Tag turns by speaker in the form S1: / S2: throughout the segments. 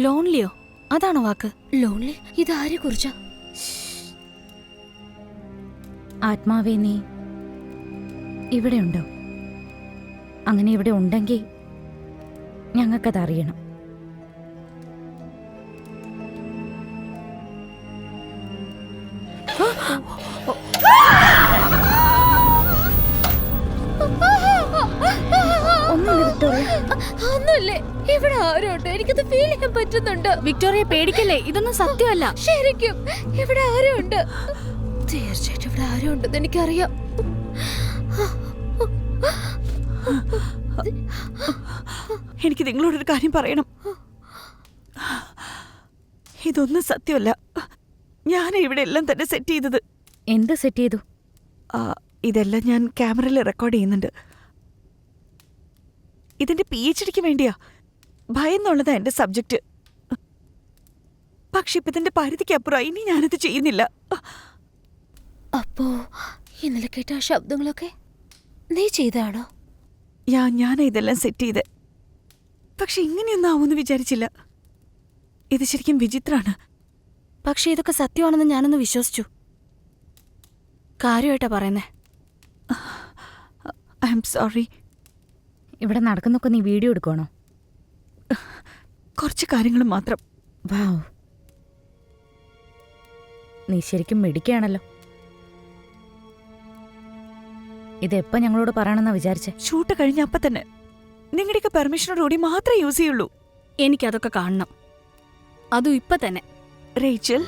S1: ലോൺലിയോ? അതാണോ വാക്ക്?
S2: ലോൺലി? ഇതാരെ കുറിച്ചാ?
S3: ആത്മാവേ, നീ ഇവിടെയുണ്ടോ? അങ്ങനെ ഇവിടെ ഉണ്ടെങ്കിൽ ഞങ്ങൾക്കത് അറിയണം.
S2: ഒന്നുമില്ലേ, ഇവിടെ ആരോ ഉണ്ട്. എനിക്കത് ഫീൽ ചെയ്യാൻ പറ്റുന്നുണ്ട്.
S1: വിക്ടോറിയ, പേടിക്കല്ലേ, ഇതൊന്നും സത്യമല്ല.
S2: ശരിക്കും ഇവിടെ ആരോ ഉണ്ട്. തീർച്ചയായിട്ടും ഇവിടെ ആരോ ഉണ്ടെന്ന് എനിക്കറിയാം.
S4: എനിക്ക് നിങ്ങളോടൊരു കാര്യം പറയണം. ഇതൊന്നും സത്യമല്ല. ഞാൻ ഇവിടെ എല്ലാം തന്നെ സെറ്റ് ചെയ്തത്.
S3: എന്ത് സെറ്റ് ചെയ്തു?
S4: ഇതെല്ലാം ഞാൻ ക്യാമറയിൽ റെക്കോർഡ് ചെയ്യുന്നുണ്ട്. ഇതിന്റെ PhDക്ക് വേണ്ടിയാ. ഭയം എന്നുള്ളതാ എന്റെ സബ്ജക്റ്റ്. പക്ഷെ ഇപ്പൊ ഇതിന്റെ പരിധിക്കപ്പുറം ഇനി ഞാനത് ചെയ്യുന്നില്ല.
S2: അപ്പോ ഇന്നലെ കേട്ട ആ ശബ്ദങ്ങളൊക്കെ നീ ചെയ്താണോ?
S4: ഞാൻ ഇതെല്ലാം സെറ്റ് ചെയ്ത്. പക്ഷെ ഇങ്ങനെയൊന്നും ആവുമെന്ന് വിചാരിച്ചില്ല. ഇത് ശരിക്കും വിചിത്രാണ്.
S1: പക്ഷെ ഇതൊക്കെ സത്യമാണെന്ന് ഞാനൊന്ന് വിശ്വസിച്ചു. കാര്യമായിട്ടാ പറയുന്നേ.
S4: I am sorry.
S3: ഇവിടെ നടക്കുന്നൊക്കെ നീ വീഡിയോ എടുക്കണോ?
S4: കുറച്ച് കാര്യങ്ങൾ മാത്രം.
S3: വാവ്, നീ ശരിക്കും മിടുക്കിയാണല്ലോ. ഇതെപ്പോ ഞങ്ങളോട് പറയണമെന്നാ വിചാരിച്ചേ?
S4: ഷൂട്ട് കഴിഞ്ഞ അപ്പൊ തന്നെ. നിങ്ങളുടെയൊക്കെ പെർമിഷനോടുകൂടി മാത്രമേ യൂസ് ചെയ്യുള്ളൂ.
S1: എനിക്കതൊക്കെ കാണണം, അതും ഇപ്പൊ തന്നെ.
S4: റേച്ചൽ,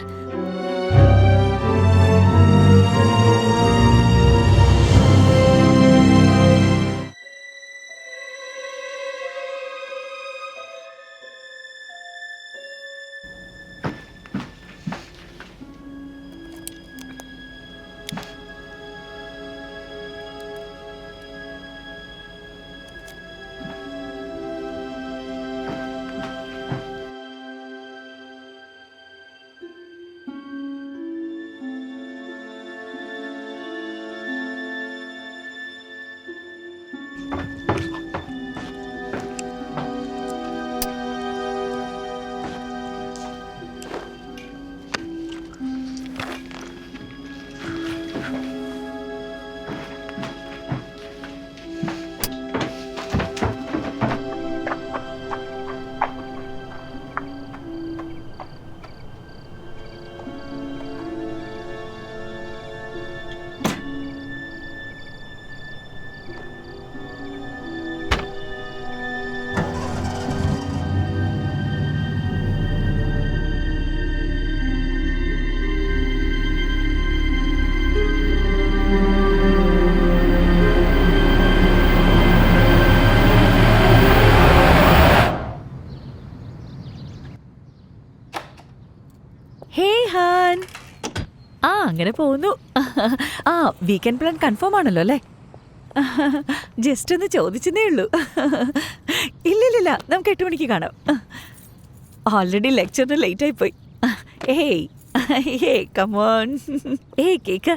S4: അങ്ങനെ പോകുന്നു. വീക്കെൻഡ് പ്ലാൻ കൺഫേം ആണല്ലോ അല്ലേ? ജസ്റ്റ് ഒന്ന് ചോദിച്ചതേ ഉള്ളൂ. ഇല്ലില്ല, നമുക്ക് 8 മണിക്ക് കാണാം. ഓൾറെഡി ലെക്ചറിന് ലേറ്റ് ആയിപ്പോയി. ഏയ് കമോൺ. കേക്ക്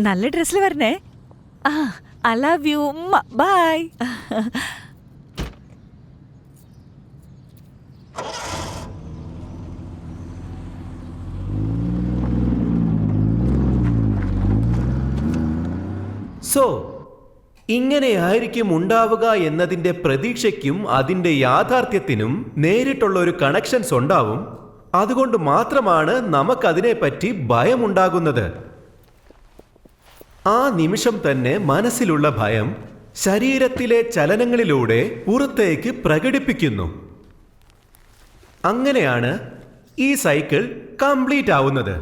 S4: നല്ല ഡ്രസ്സിൽ വരണേ. I love you. Bye.
S5: So ഇങ്ങനെയായിരിക്കും ഉണ്ടാവുക എന്നതിൻ്റെ പ്രതീക്ഷയ്ക്കും അതിൻ്റെ യാഥാർത്ഥ്യത്തിനും നേരിട്ടുള്ള ഒരു കണക്ഷൻസ് ഉണ്ടാവും. അതുകൊണ്ട് മാത്രമാണ് നമുക്കതിനെപ്പറ്റി ഭയമുണ്ടാകുന്നത്. ആ നിമിഷം തന്നെ മനസ്സിലുള്ള ഭയം ശരീരത്തിലെ ചലനങ്ങളിലൂടെ പുറത്തേക്ക് പ്രകടിപ്പിക്കുന്നു. അങ്ങനെയാണ് ഈ സൈക്കിൾ കംപ്ലീറ്റ് ആവുന്നത്.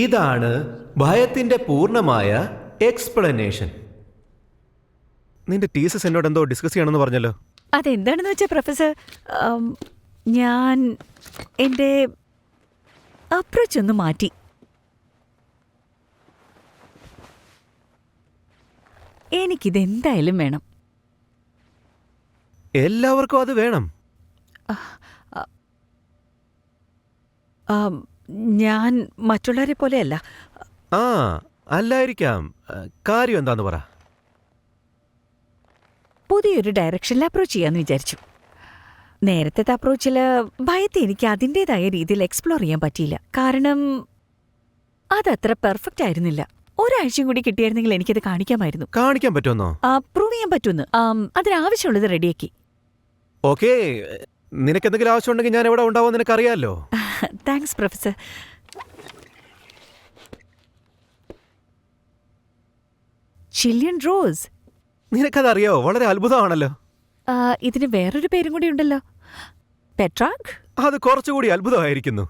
S5: ഇതാണ് ഭയത്തിന്റെ പൂർണ്ണമായ എക്സ്പ്ലനേഷൻ. നിന്റെ തീസിസ് എന്നോട് എന്തോ ഡിസ്കസ് ചെയ്യണമെന്ന് പറഞ്ഞല്ലോ.
S4: അതെന്താണെന്ന് വെച്ചാൽ പ്രൊഫസർ, ഞാൻ എൻ്റെ അപ്രോച്ച് ഒന്ന് മാറ്റി. എനിക്കിതെന്തായാലും വേണം.
S5: എല്ലാവർക്കും അത് വേണം.
S4: ഞാൻ മറ്റുള്ളവരെ പോലെയല്ല.
S5: അല്ലായിരിക്കാം. കാര്യം എന്താന്ന് പറ.
S4: പുതിയൊരു ഡയറക്ഷനിൽ അപ്രോച്ച് ചെയ്യാന്ന് വിചാരിച്ചു. നേരത്തെ അപ്രോച്ചിൽ ഭയത്തെ എനിക്ക് അതിൻ്റെതായ രീതിയിൽ എക്സ്പ്ലോർ ചെയ്യാൻ പറ്റിയില്ല. കാരണം അതത്ര പെർഫെക്റ്റ് ആയിരുന്നില്ല. ഒരാഴ്ചയും കൂടി കിട്ടിയായിരുന്നെങ്കിൽ എനിക്കത് കാണിക്കാമായിരുന്നു.
S5: കാണിക്കാൻ പറ്റുമെന്നോ?
S4: പ്രൂവ് ചെയ്യാൻ പറ്റുമെന്ന്. അതിനാവശ്യമുള്ളത് റെഡിയാക്കി.
S5: ഓക്കെ, നിനക്ക് എന്തെങ്കിലും ആവശ്യമുണ്ടെങ്കിൽ ഞാൻ എവിടെ ഉണ്ടാവും നിനക്കറിയാലോ.
S4: Thanks professor. Jillian Rose.
S5: നിനക്കതറിയോ? വളരെ അത്ഭുതമാണല്ലോ.
S4: ഇതിന് വേറൊരു പേരും കൂടി ഉണ്ടല്ലോ, പെട്രാഗ്.
S5: അത് കുറച്ചുകൂടി അത്ഭുതമായിരിക്കുന്നു.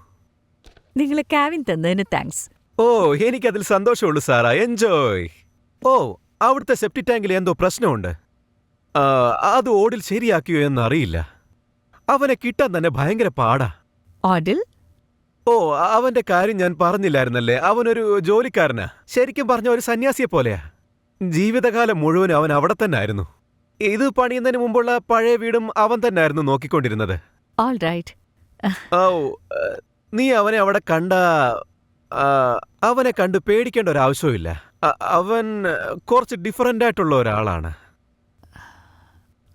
S4: നിങ്ങൾ കാവിൻ തന്നതിന് താങ്ക്സ്.
S5: ഓ, എനിക്കതിൽ സന്തോഷമുള്ളൂ സാറാ. എൻജോയ്. ഓ, അവിടുത്തെ സെപ്റ്റി ടാങ്കിൽ എന്തോ പ്രശ്നമുണ്ട്. അത് ഓടിൽ ശരിയാക്കിയോ എന്നറിയില്ല. അവനെ കിട്ടാൻ തന്നെ ഭയങ്കര പാടാ.
S4: ഓഡിൽ?
S5: ഓ, അവന്റെ കാര്യം ഞാൻ പറഞ്ഞില്ലായിരുന്നല്ലേ. അവനൊരു ജോലിക്കാരനാ. ശരിക്കും പറഞ്ഞ ഒരു സന്യാസിയെ പോലെയാ. ജീവിതകാലം മുഴുവനും അവൻ അവിടെ തന്നെ ആയിരുന്നു. ഇത് പണിയുന്നതിന് മുമ്പുള്ള പഴയ വീടും അവൻ തന്നെ ആയിരുന്നു നോക്കിക്കൊണ്ടിരുന്നത്.
S4: All right.
S5: ഓ, നീ അവനെ അവിടെ അവനെ കണ്ട് പേടിക്കേണ്ട ഒരു ആവശ്യമില്ല. അവൻ കുറച്ച് ഡിഫറൻ്റ് ആയിട്ടുള്ള ഒരാളാണ്.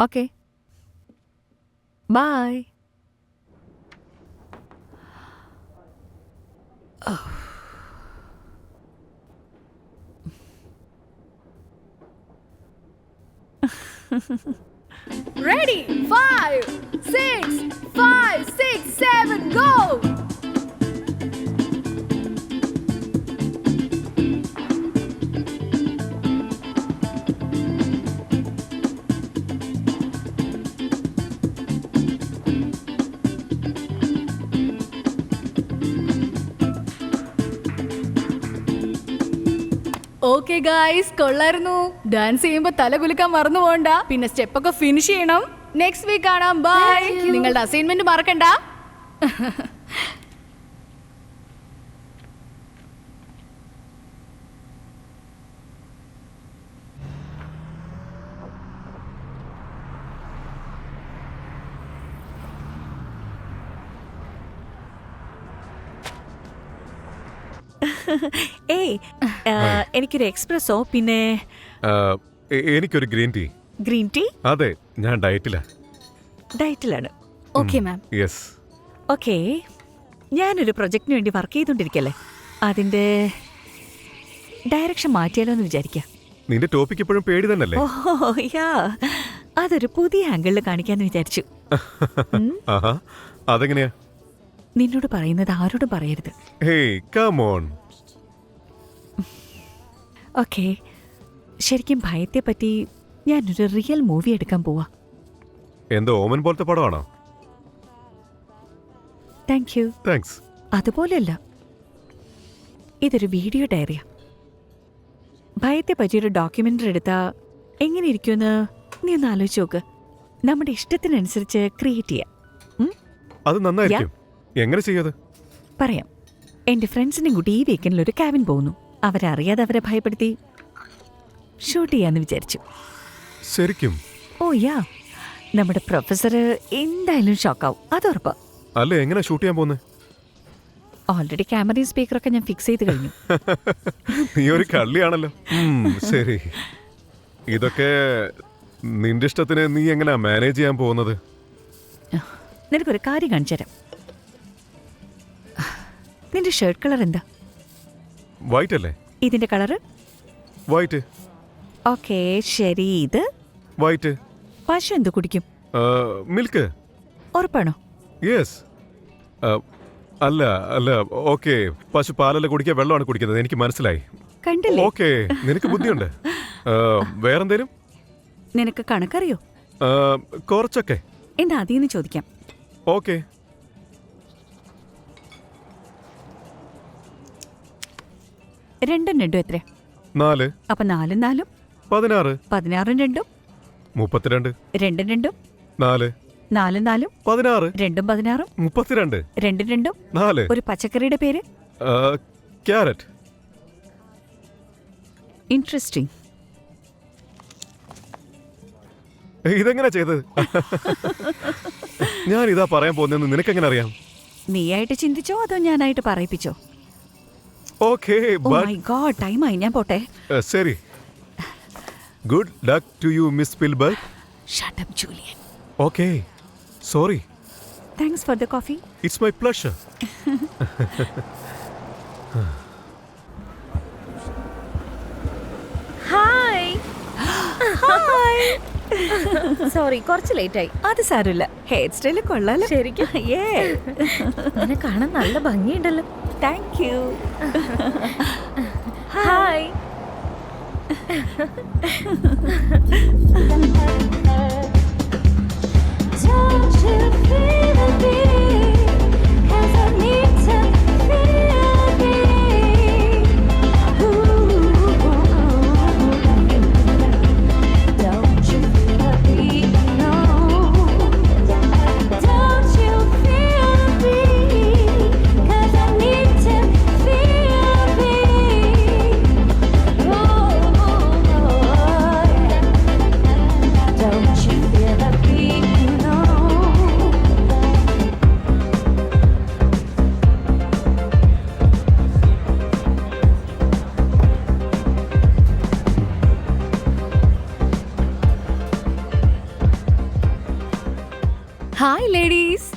S4: Okay, bye.
S2: Ready? 5, 6, 5, 6, 7, go!
S1: Okay guys, കൊള്ളായിരുന്നു. ഡാൻസ് ചെയ്യുമ്പോ തല കുലുക്കാൻ മറന്നു പോകണ്ട. പിന്നെ സ്റ്റെപ്പൊക്കെ ഫിനിഷ് ചെയ്യണം. നെക്സ്റ്റ് വീക്ക് കാണാം. ബൈ. നിങ്ങളുടെ അസൈൻമെന്റ് മറക്കണ്ട.
S4: ഏയ്, എനിക്കൊരു എക്സ്പ്രസോ പിന്നെ
S5: എനിക്കൊരു ഗ്രീൻ ടീ.
S4: Green tea?
S5: അതെ, ഞാൻ
S4: ഡയറ്റിലാണ്.
S1: Okay ma'am.
S5: യെസ്.
S4: ഓക്കെ, ഞാനൊരു പ്രൊജക്ടിന് വേണ്ടി വർക്ക് ചെയ്തുകൊണ്ടിരിക്കല്ലേ. അതിൻ്റെ ഡയറക്ഷൻ മാറ്റിയാലോ എന്ന് വിചാരിക്കാം.
S5: നിന്റെ ടോപ്പിക് എപ്പോഴും പേടി തന്നെയല്ലേ?
S4: ഓ യാ, അതൊരു പുതിയ ആംഗിളിൽ കാണിക്കാന്ന് വിചാരിച്ചു.
S5: അതെങ്ങനെയാ?
S4: നിന്നോട് പറയുന്നത് ആരോടും പറയരുത്.
S5: Hey, come on.
S4: ഓക്കെ, ശരിക്കും ഭയത്തെ പറ്റി ഞാനൊരു റിയൽ മൂവി എടുക്കാൻ പോവാ.
S5: എന്തോ ഓമൻ പോലത്തെ പടമാണോ?
S4: Thank you.
S5: താങ്ക്സ്.
S4: അതുപോലെയല്ല, ഇതൊരു വീഡിയോ ഡയറിയാ. ഭയത്തെ പറ്റിയൊരു ഡോക്യുമെന്ററി എടുത്താ എങ്ങനെ ഇരിക്കുമെന്ന് നീ ഒന്ന് ആലോചിച്ച് നോക്ക്. നമ്മുടെ ഇഷ്ടത്തിനനുസരിച്ച് ക്രിയേറ്റ് ചെയ്യാം.
S5: അത് നന്നായിരിക്കും. എങ്ങനെ ചെയ്യത്?
S4: പറയാം. എന്റെ ഫ്രണ്ട്സിനെ കൂട്ടി ഈ വീക്കെൻഡിൽ ഒരു ക്യാബിൻ പോകുന്നു. അവരറിയാതെ അവരെ ഭയപ്പെടുത്തി ഷൂട്ട് ചെയ്യാന്ന് വിചാരിച്ചു.
S5: ശരിക്കും?
S4: ഓ യാ, നമ്മുടെ പ്രൊഫസർ എന്തായാലും ഷോക്കാവും, അതുറപ്പാ.
S5: അല്ല, എങ്ങനെ ഷൂട്ട് ചെയ്യാൻ പോകുന്നത്?
S4: ഓൾറെഡി ക്യാമറയും സ്പീക്കറൊക്കെ ഞാൻ ഫിക്സ് ചെയ്ത് കഴിഞ്ഞു.
S5: നീ ഒരു കള്ളിയാണല്ലോ. ശരി, ഇതൊക്കെ നിന്റെ ഇഷ്ടത്തിന് നീ എങ്ങനെയാ മാനേജ് ചെയ്യാൻ പോകുന്നത്?
S4: നിനക്കൊരു കാര്യം കാണിച്ചു തരാം. നിന്റെ ഷർട്ട് കളർ എന്താ?
S5: വൈറ്റ് അല്ലേ?
S4: ഇതിന്റെ കളറ്?
S5: വൈറ്റ്.
S4: ഓക്കെ ശരി, ഇത്
S5: വൈറ്റ്.
S4: പശു എന്ത് കുടിക്കും?
S5: മിൽക്ക്.
S4: ഉറപ്പാണോ?
S5: യെസ്. അല്ല അല്ല, ഓക്കെ, പശു പാലല്ല കുടിക്കുക, വെള്ളമാണ് കുടിക്കുന്നത്. എനിക്ക് മനസ്സിലായി.
S4: കണ്ടില്ലേ?
S5: ഓക്കെ, നിനക്ക് ബുദ്ധിയുണ്ട്. വേറെന്തേലും?
S4: നിനക്ക് കണക്കറിയോ?
S5: കുറച്ചൊക്കെ.
S4: എന്താ അതീന്ന് ചോദിക്കാം.
S5: ഓക്കെ.
S4: രണ്ടും രണ്ടും എത്ര?
S5: 4.
S4: അപ്പൊ 4 4
S5: 16.
S4: 16 2
S5: 32.
S4: 2 2
S5: 4.
S4: 4 4
S5: 16.
S4: 2 16
S5: 32.
S4: 2 2
S5: 4.
S4: ഒരു പച്ചക്കറിയുടെ പേര്?
S5: ക്യാരറ്റ്.
S4: ഇൻട്രസ്റ്റിംഗ്.
S5: ഇതെങ്ങനെ ചെയ്തത്? ഞാൻ ഇതാ പറയാൻ പോകുന്നതെന്ന് നിനക്കെങ്ങനെ അറിയാം?
S4: നീയായിട്ട് ചിന്തിച്ചോ അതോ ഞാനായിട്ട് പറയിപ്പിച്ചോ?
S5: Okay
S4: oh
S5: but
S4: my God ടൈമായി, ഞാൻ പോട്ടെ.
S5: ശരി. Good luck to you miss Spielberg.
S4: Shut up Julian.
S5: Okay, sorry.
S4: Thanks for the coffee.
S5: It's my pleasure.
S3: Hi. Sorry, കുറച്ച് ലേറ്റ് ആയി.
S4: അത് സാരമില്ല, ഹെയർ സ്റ്റൈൽ കൊള്ളാലോ.
S3: ശരിക്കും എന്നെ കാണാൻ നല്ല ഭംഗിയുണ്ടല്ലോ.
S4: Thank you.
S3: Hi.
S2: Don't you feel the beat? 'Cause I need to feel the beat. Don't you feel the beat? No. Don't you feel the beat? 'Cause I need to feel the beat. Oh, yeah. Don't you feel the beat? No.
S1: Hi ladies.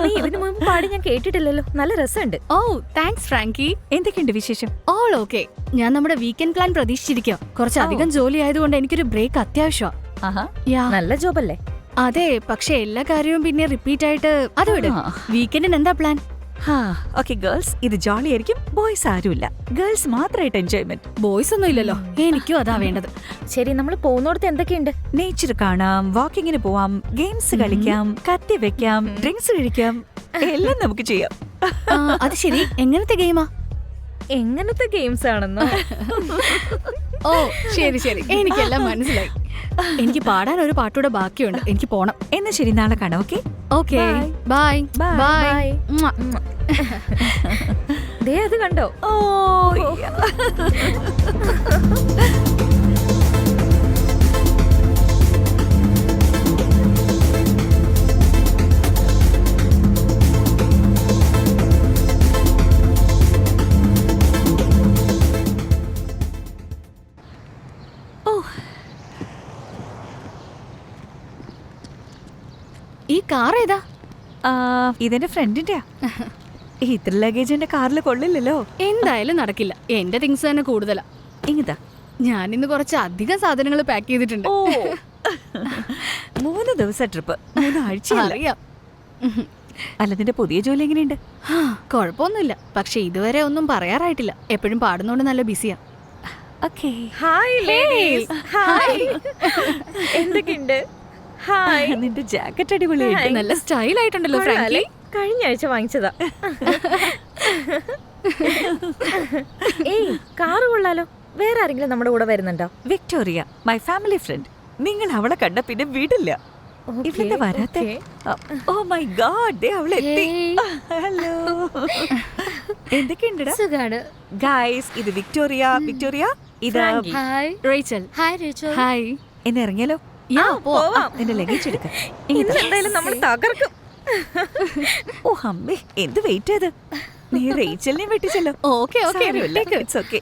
S3: നീ ഇതിനു മുമ്പ് പാടി ഞാൻ കേട്ടിട്ടില്ലല്ലോ. നല്ല രസമുണ്ട്.
S1: ഓ thanks Frankie.
S4: എന്തൊക്കെയുണ്ട് വിശേഷം?
S1: All okay. ഞാൻ നമ്മുടെ വീക്കെൻഡ് പ്ലാൻ പ്രതീക്ഷിച്ചിരിക്കാം. കുറച്ചധികം ജോലി ആയതുകൊണ്ട് എനിക്കൊരു ബ്രേക്ക് അത്യാവശ്യമാണ്.
S4: ആഹാ.
S1: യാ
S3: നല്ല ജോബല്ലേ?
S1: അതെ, പക്ഷെ എല്ലാ കാര്യവും പിന്നെ റിപ്പീറ്റ് ആയിട്ട് അത് വിട്.
S4: ആ.
S1: വീക്കെൻഡിന് എന്താ പ്ലാൻ?
S4: ഓക്കെ ഗേൾസ്, ഇത് ജോളി ആയിരിക്കും. ബോയ്സ് ആരുമില്ല, ഗേൾസ് മാത്രമായിട്ട് എൻജോയ്മെന്റ്.
S1: ബോയ്സ് ഒന്നും ഇല്ലല്ലോ. എനിക്കും അതാ വേണ്ടത്.
S3: ശരി, നമ്മൾ പോകുന്നിടത്ത് എന്തൊക്കെയുണ്ട്?
S4: നേച്ചർ കാണാം, വാക്കിങ്ങിന് പോവാം, ഗെയിംസ് കളിക്കാം, കത്തി വെക്കാം, ഡ്രിങ്ക്സ് കഴിക്കാം, എല്ലാം നമുക്ക് ചെയ്യാം.
S1: ആ, അത് ശരി. എങ്ങനത്തെ ഗെയിമാ?
S3: എങ്ങനത്തെ ഗെയിംസ് ആണെന്നോ?
S1: ഓ ശരി ശരി, എനിക്കെല്ലാം മനസ്സിലായി. എനിക്ക് പാടാൻ ഒരു പാട്ടൂടെ ബാക്കിയുണ്ട്. എനിക്ക് പോണം.
S4: എന്നാ ശരി, നാളെ കാണാം. Okay
S1: okay bye
S4: Bye.
S1: Bye.
S3: ദേ അത് കണ്ടോ?
S4: ഓ
S1: ഈ കാർ ഏതാ?
S4: ഇതെന്റെ ഫ്രണ്ടിന്റെയാ. ഇത്ര ലഗേജ് എന്റെ കാറിൽ കൊള്ളില്ലല്ലോ.
S1: എന്തായാലും നടക്കില്ല. എന്റെ തിങ്സ് തന്നെ കൂടുതലാ.
S4: ഇങ്ങതാ.
S1: ഞാൻ ഇന്ന് കുറച്ച് അധികം സാധനങ്ങൾ പാക്ക് ചെയ്തിട്ടുണ്ട്.
S4: ഓ 3 ദിവസം ട്രിപ്പ്, 3 ആഴ്ച.
S1: അറിയാം.
S4: അല്ല, നിന്റെ പുതിയ ജോലി എങ്ങനെയുണ്ട്?
S1: കുഴപ്പമൊന്നുമില്ല. പക്ഷെ ഇതുവരെ ഒന്നും പറയാറായിട്ടില്ല. എപ്പോഴും പാടുന്നോണ്ട് നല്ല ബിസിയാ.
S4: ഓക്കെ.
S3: Hi ladies. ഹായ്. എന്തൊക്കെയുണ്ട്? ഹായ്.
S4: നിന്റെ ജാക്കറ്റ് അടിപൊളിയായിട്ട്.
S1: നല്ല സ്റ്റൈൽ ആയിട്ടുണ്ടല്ലോ ഫ്രാങ്കി.
S3: കഴിഞ്ഞ ആഴ്ച വാങ്ങിച്ചതാ. ഏയ്, കാറ് കൊള്ളാലോ. വേറെ ആരെങ്കിലും നമ്മുടെ കൂടെ വരുന്നുണ്ടോ?
S4: Victoria, my family friend. നിങ്ങൾ അവളെ കണ്ട പിന്നെ വിടില്ല. ഇവളെന്താ വരാത്തെ? ഓ മൈ ഗോഡ്, അവളെ എത്തി. ഹലോ, എന്തൊക്കെയുണ്ടടാ?
S2: സുഖാണ്.
S4: ഗൈസ്, ഇത് വിക്ടോറിയ. വിക്ടോറിയ, ഇത്
S3: Frankie.
S2: Hi.
S1: Rachel.
S2: Hi Rachel.
S1: Hi.
S4: എന്ന് ഇറങ്ങിയാലോ?
S1: യാ
S3: പോവാം.
S4: നിന്റെ ലഗേജ് എടുക്ക.
S3: ഇന്ന് എന്തായാലും നമ്മൾ തകർക്കും.
S4: ഓ അമ്മേ, എന്ത് വെയിറ്റ് ചെയ്ത്. നീ റേച്ചലിനെ വെട്ടിച്ചല്ലോ.
S1: Okay okay.
S4: It's okay.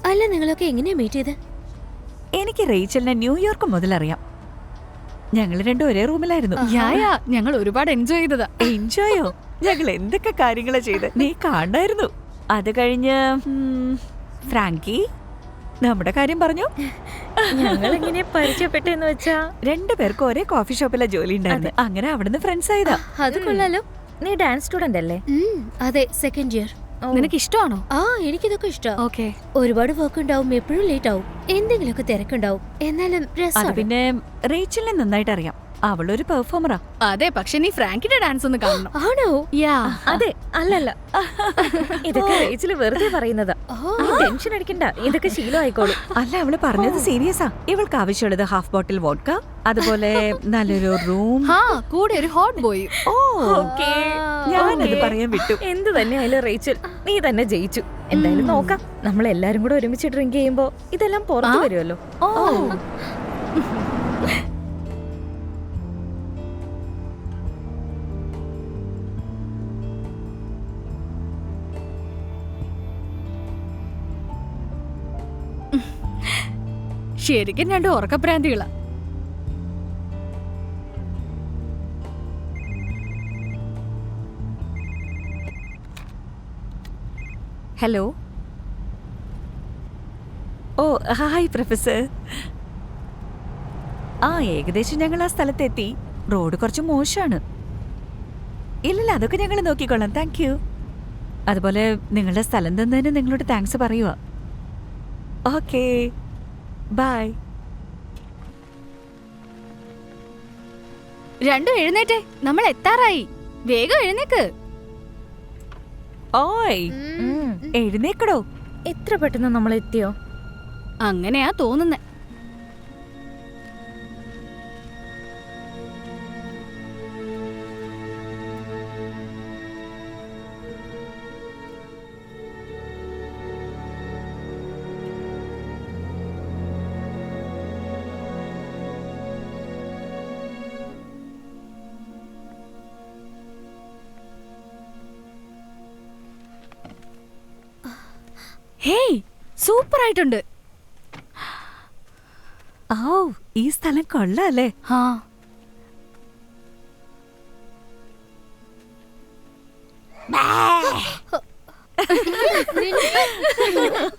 S2: അല്ല, നിങ്ങളൊക്കെ എങ്ങനെയാ മീറ്റ് ചെയ്ത്?
S4: എനിക്ക് റേച്ചലിനെ ന്യൂയോർക്ക് മുതൽ അറിയാം. ഞങ്ങൾ രണ്ടും ഒരേ റൂമിലായിരുന്നു.
S1: ഞങ്ങൾ ഒരുപാട് എൻജോയ് ചെയ്തതാ.
S4: എൻജോയോ? ഞങ്ങൾ എന്തൊക്കെ കാര്യങ്ങളാ ചെയ്ത് നീ കാണായിരുന്നു. അത് കഴിഞ്ഞ് ഫ്രാങ്കി നമ്മുടെ കാര്യം പറഞ്ഞു.
S3: ഞങ്ങൾ എങ്ങനെ പരിചയപ്പെട്ടെന്ന് വെച്ചാ,
S4: 2 പേർക്കും ഒരേ കോഫി ഷോപ്പിലെ ജോലി ഉണ്ടായിരുന്നു. അങ്ങനെ അവിടുന്ന് ഫ്രണ്ട്സ് ആയതാ.
S2: അത് കൊള്ളാലോ.
S3: നീ ഡാൻസ് സ്റ്റുഡന്റ് അല്ലേ?
S2: അതെ, സെക്കൻഡ് ഇയർ.
S1: നിനക്ക് ഇഷ്ടമാണോ?
S2: ആ, എനിക്കിതൊക്കെ ഇഷ്ടം.
S1: ഓക്കെ.
S2: ഒരുപാട് വർക്ക് ഉണ്ടാവും, എപ്പോഴും ലേറ്റ് ആവും, എന്തെങ്കിലുമൊക്കെ തിരക്കുണ്ടാവും. എന്നാലും
S4: അത്
S2: രസമാണ്.
S4: പിന്നെ റേച്ചലിനെ നന്നായിട്ട് അറിയാം. അവളൊരു പെർഫോമറാ.
S1: അതെ, പക്ഷെ നീ ഫ്രാങ്കിന്റെ ഡാൻസ് ഒന്ന് കാണണം.
S3: ആണോ?
S1: യാ.
S3: അതെ, അല്ലല്ല. ഇതൊക്കെ റേച്ചില് വെറുതെ പറയുന്നതാ. നീ ടെൻഷൻ അടിക്കണ്ട, ഇതൊക്കെ ശീലമായിക്കോളും.
S4: അല്ല, അവള് പറഞ്ഞത് സീരിയസാ. ഇവൾക്ക് ആവശ്യമുള്ളത് ഹാഫ് ബോട്ടിൽ വോഡ്ക, അതുപോലെ നല്ലൊരു റൂം.
S1: ഹാ, കൂടെ ഒരു ഹോട്ട് ബോയ്.
S4: ഓ, ഞാനത് പറയാൻ വിട്ടു.
S3: എന്ത് തന്നെയായാലും റേച്ചൽ, നീ തന്നെ ജയിച്ചു. എന്തായാലും നോക്കാം. നമ്മളെല്ലാരും കൂടെ ഒരുമിച്ച് ഡ്രിങ്ക് ചെയ്യുമ്പോ ഇതെല്ലാം പുറത്തു വരുമല്ലോ.
S1: ഓ, ശരിക്കും രണ്ട് ഉറക്കപ്രാന്തികളാ.
S4: ഹലോ. ഓ, ഹായ് പ്രൊഫസർ. ഏകദേശം ഞങ്ങൾ ആ സ്ഥലത്തെത്തി. റോഡ് കുറച്ച് മോശമാണ്. ഇല്ലില്ല, അതൊക്കെ ഞങ്ങൾ നോക്കിക്കോളാം. Thank you. അതുപോലെ നിങ്ങളുടെ സ്ഥലം തന്നതിന് നിങ്ങളോട് താങ്ക്സ് പറയുക. Okay, bye.
S1: രണ്ടും എഴുന്നേറ്റേ, നമ്മൾ എത്താറായി. വേഗം എഴുന്നേക്ക്.
S4: ഓയ്, എഴുന്നേക്കടോ.
S3: എത്ര പെട്ടെന്ന് നമ്മൾ എത്തിയോ?
S1: അങ്ങനെയാ തോന്നുന്നേ. ഹേയ്, സൂപ്പർ ആയിട്ടുണ്ട്.
S4: ഓ, ഈ സ്ഥലം കൊള്ളാല്ലേ.
S1: ഹാ,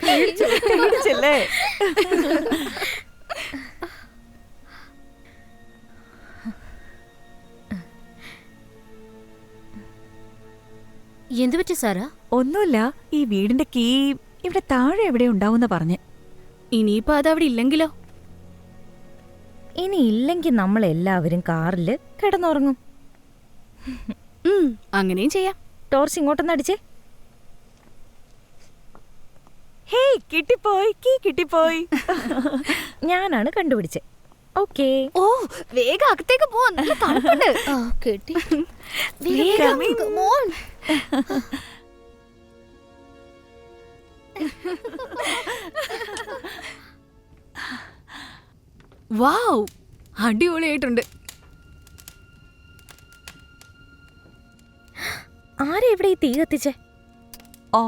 S4: പേടിച്ചല്ലേ?
S2: എന്തു പറ്റി സാറാ?
S4: ഒന്നുമില്ല, ഈ വീടിന്റെ കീ ഇവിടെ താഴെ എവിടെ ഉണ്ടാവുന്ന പറഞ്ഞ്.
S1: ഇനിയിപ്പോ അതവിടെ ഇല്ലെങ്കിലോ?
S3: ഇനി ഇല്ലെങ്കിൽ നമ്മൾ എല്ലാവരും കാറില് കിടന്നുറങ്ങും.
S1: അങ്ങനെയും ചെയ്യാം.
S3: ടോർച്ച് ഇങ്ങോട്ടൊന്ന് അടിച്ചേ.
S4: ഹേയ്, കിട്ടിപ്പോയി, കീ കിട്ടിപ്പോയി.
S3: ഞാനാണ് കണ്ടുപിടിച്ചേ. ഓക്കേ.
S1: ഓ, വേഗം അകത്തേക്ക് പോ, നല്ല തണുപ്പുണ്ട്.
S2: കിട്ടി.
S1: വേഗം.
S2: Come on.
S1: വാവ്, അടിപൊളിയായിട്ടുണ്ട്.
S3: ആരാ ഇവിടെ ഈ തീ കത്തിച്ചേ?
S4: ഓ,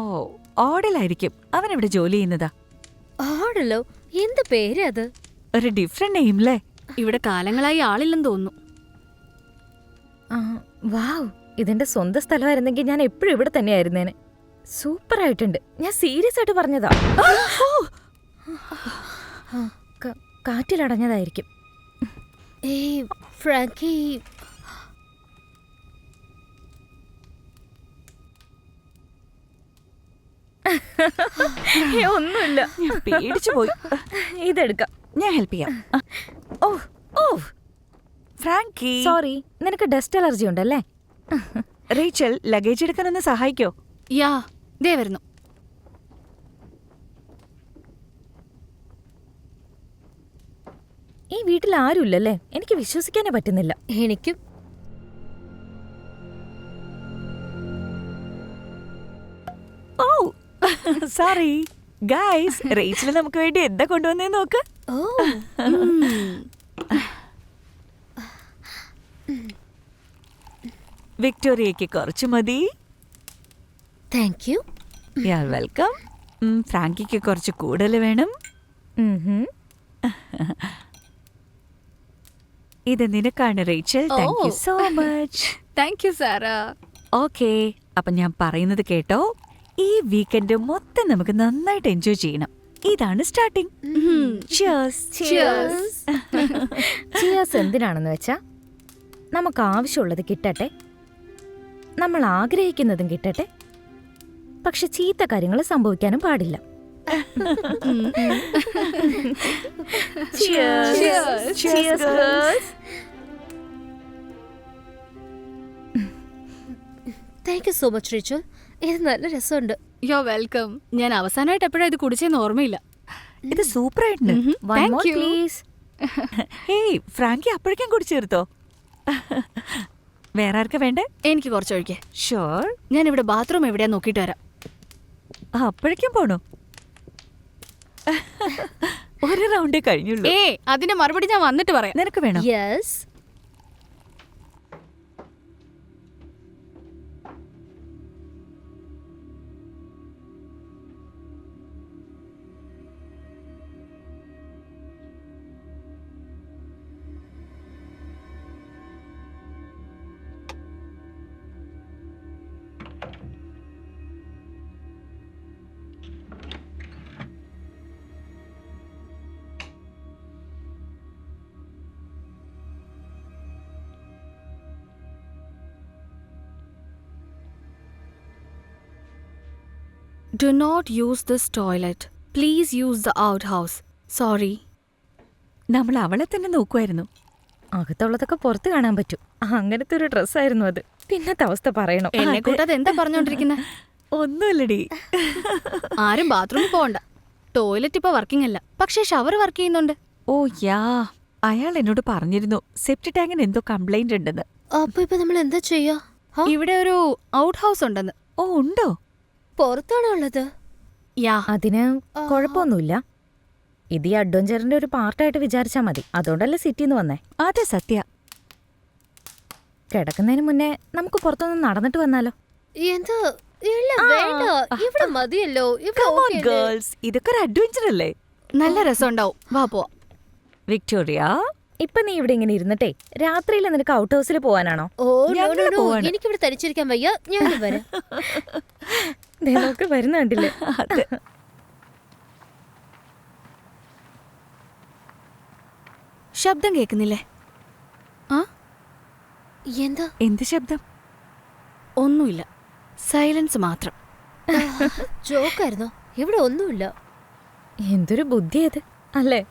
S4: ഓടലായിരിക്കും. അവൻ ഇവിടെ ജോലി ചെയ്യുന്നതാ.
S2: ആണല്ലോ, എന്ത് പേര് അത്?
S4: ഒരു ഡിഫറെന്റ് നെയിം അല്ലേ?
S1: ഇവിടെ കാലങ്ങളായി ആളില്ലെന്ന് തോന്നുന്നു.
S3: വാവ്, ഇതെന്റെ സ്വന്തം സ്ഥലമായിരുന്നെങ്കിൽ ഞാൻ എപ്പോഴും ഇവിടെ തന്നെയായിരുന്നേനെ. സൂപ്പർ ആയിട്ടുണ്ട്. ഞാൻ സീരിയസ് ആയിട്ട് പറഞ്ഞതാ. കാറ്റിലടഞ്ഞതായിരിക്കും.
S2: ഏയ് ഫ്രാങ്കി,
S3: ഒന്നുമില്ല,
S4: ഞാൻ പേടിച്ചു പോയി.
S3: ഇതെടുക്കാം.
S4: ഞാൻ ഹെൽപ്പ് ചെയ്യാം. ഓ ഓ ഫ്രാങ്കി,
S3: സോറി, നിനക്ക് ഡസ്റ്റ് അലർജി ഉണ്ടല്ലേ?
S4: റേച്ചൽ, ലഗേജ് എടുക്കാനൊന്ന് സഹായിക്കോ?
S1: യാ, ദേ വരുന്നു.
S3: ഈ വീട്ടിൽ ആരുമില്ലല്ലേ? എനിക്ക് വിശ്വസിക്കാനേ പറ്റുന്നില്ല.
S2: എനിക്കും.
S4: ഓ സോറി ഗൈസ്, റേച്ചൽ നമുക്ക് വേണ്ടി എന്താ കൊണ്ടുവന്നേ നോക്ക്.
S2: ഓ,
S4: വിക്ടോറിയയ്ക്ക് കുറച്ച് മതി.
S2: Thank you.
S4: You are welcome. ഫ്രാങ്കിക്ക് കുറച്ച് കൂടുതൽ വേണം. ഇത് നിനക്കാണ് Rachel. Thank you so much.
S1: Thank you Sarah.
S4: Okay, അപ്പൊ ഞാൻ പറയുന്നത് കേട്ടോ. ഈ വീക്കെൻഡ് മൊത്തം നമുക്ക് നന്നായിട്ട് എൻജോയ് ചെയ്യണം. ഇതാണ് സ്റ്റാർട്ടിങ്.
S3: ചിയേഴ്സ് എന്തിനാണെന്ന് വെച്ചാ, നമുക്ക് ആവശ്യമുള്ളത് കിട്ടട്ടെ, നമ്മൾ ആഗ്രഹിക്കുന്നതും കിട്ടട്ടെ, പക്ഷെ ചീത്ത കാര്യങ്ങൾ സംഭവിക്കാനും പാടില്ല.
S4: Cheers. Cheers, girls.
S2: Thank you so much Richu. ഇത് നല്ല രസമുണ്ട്.
S1: യോ വെൽക്കം. ഞാൻ അവസാനമായിട്ട് എപ്പോഴാ ഇത് കുടിച്ചെന്ന് ഓർമ്മയില്ല.
S4: ഇത് സൂപ്പർ ആയിട്ടുണ്ട്.
S3: One
S1: Thank
S3: more,
S1: you.
S3: please.
S4: Hey Frankie അപ്പോഴേക്കും കുടിച്ചേർത്തോ? വേറെ ആർക്കാ വേണ്ടേ?
S1: എനിക്ക് കുറച്ചൊഴിക്കേ.
S4: ഷുവർ.
S1: ഞാൻ ഇവിടെ ബാത്റൂം എവിടെയാ നോക്കിയിട്ട് വരാം.
S4: അപ്പോഴേക്കും പോണോ? ഒരു റൗണ്ടേ കഴിഞ്ഞുള്ളൂ.
S1: അതിന്റെ മറുപടി ഞാൻ വന്നിട്ട് പറയാം.
S4: നിനക്ക് വേണോ?
S2: Yes.
S1: Do not use this toilet. Please use the outhouse. Sorry.
S4: നമ്മൾ അവളെ തന്നെ നോക്കുമായിരുന്നു.
S3: അകത്തുള്ളതൊക്കെ പുറത്ത് കാണാൻ പറ്റും. അങ്ങനത്തെ ഒരു ഡ്രസ്സായിരുന്നു അത്. പിന്നത്തെ അവസ്ഥ പറയണോ?
S1: എന്നെ കൂട്ടാതെ എന്താ പറഞ്ഞോണ്ടിരിക്കുന്നത്?
S4: ഒന്നുമില്ലടി.
S1: ആരും ബാത്റൂമിൽ പോകണ്ട. ടോയ്ലറ്റ് ഇപ്പൊ വർക്കിംഗ് അല്ല, പക്ഷേ ഷവർ വർക്ക് ചെയ്യുന്നുണ്ട്.
S4: ഓ യാ, അയാൾ എന്നോട് പറഞ്ഞിരുന്നു സെപ്റ്റി ടാങ്കിന് എന്തോ കംപ്ലൈന്റ് ഉണ്ടെന്ന്.
S2: അപ്പൊ ഇപ്പൊ നമ്മൾ എന്താ ചെയ്യാ?
S1: ഇവിടെ ഒരു ഔട്ട് ഹൗസ് ഉണ്ടെന്ന്.
S4: ഓ ഉണ്ടോ?
S2: പുറത്താണോ ഉള്ളത്?
S1: യാ.
S3: അതിന് കുഴപ്പമൊന്നുമില്ല. ഇത് ഈ അഡ്വഞ്ചറിന്റെ ഒരു പാർട്ടായിട്ട് വിചാരിച്ചാ മതി. അതുകൊണ്ടല്ലേ സിറ്റിന്ന് വന്നേ.
S4: അതെ സത്യ.
S3: കിടക്കുന്നതിന് മുന്നേ നമുക്ക് പുറത്തൊന്ന് നടന്നിട്ട് വന്നാലോ?
S2: എന്താ? ഇല്ല വേണ്ട, ഇവിടെ മതിയല്ലോ. ഇവിടെ
S4: Come on,
S2: okay അല്ലേ?
S4: girls. ഇതൊക്കെ ഒരു അഡ്വഞ്ചർ അല്ലേ?
S1: നല്ല രസം ഉണ്ടാവും. വാ പോവാ.
S4: വിക്ടോറിയ,
S3: ഇപ്പൊ നീ ഇവിടെ ഇങ്ങനെ ഇരുന്നിട്ടേ രാത്രിയിൽ നിനക്ക് ഔട്ട് ഹൗസിൽ പോവാനാണോ?
S2: ഓ no,
S4: ഞങ്ങള്
S2: no, no.
S4: പോവാണ്.
S2: എനിക്കിവിടെ തനിച്ചിരിക്കാൻ വയ്യ. ഞാൻ വരാം.
S3: ദേ നോക്ക് വരുന്ന കണ്ടില്ലേ?
S4: അതെ.
S1: ശബ്ദം കേൾക്കുന്നില്ലേ? ആ,
S2: എന്താ?
S4: എന്ത് ശബ്ദം?
S1: ഒന്നുമില്ല. സൈലൻസ് മാത്രം.
S2: ജോക്കായിരുന്നോ? ഇവിടെ ഒന്നുമില്ല.
S3: എന്തൊരു ബുദ്ധിയത് അല്ലേ?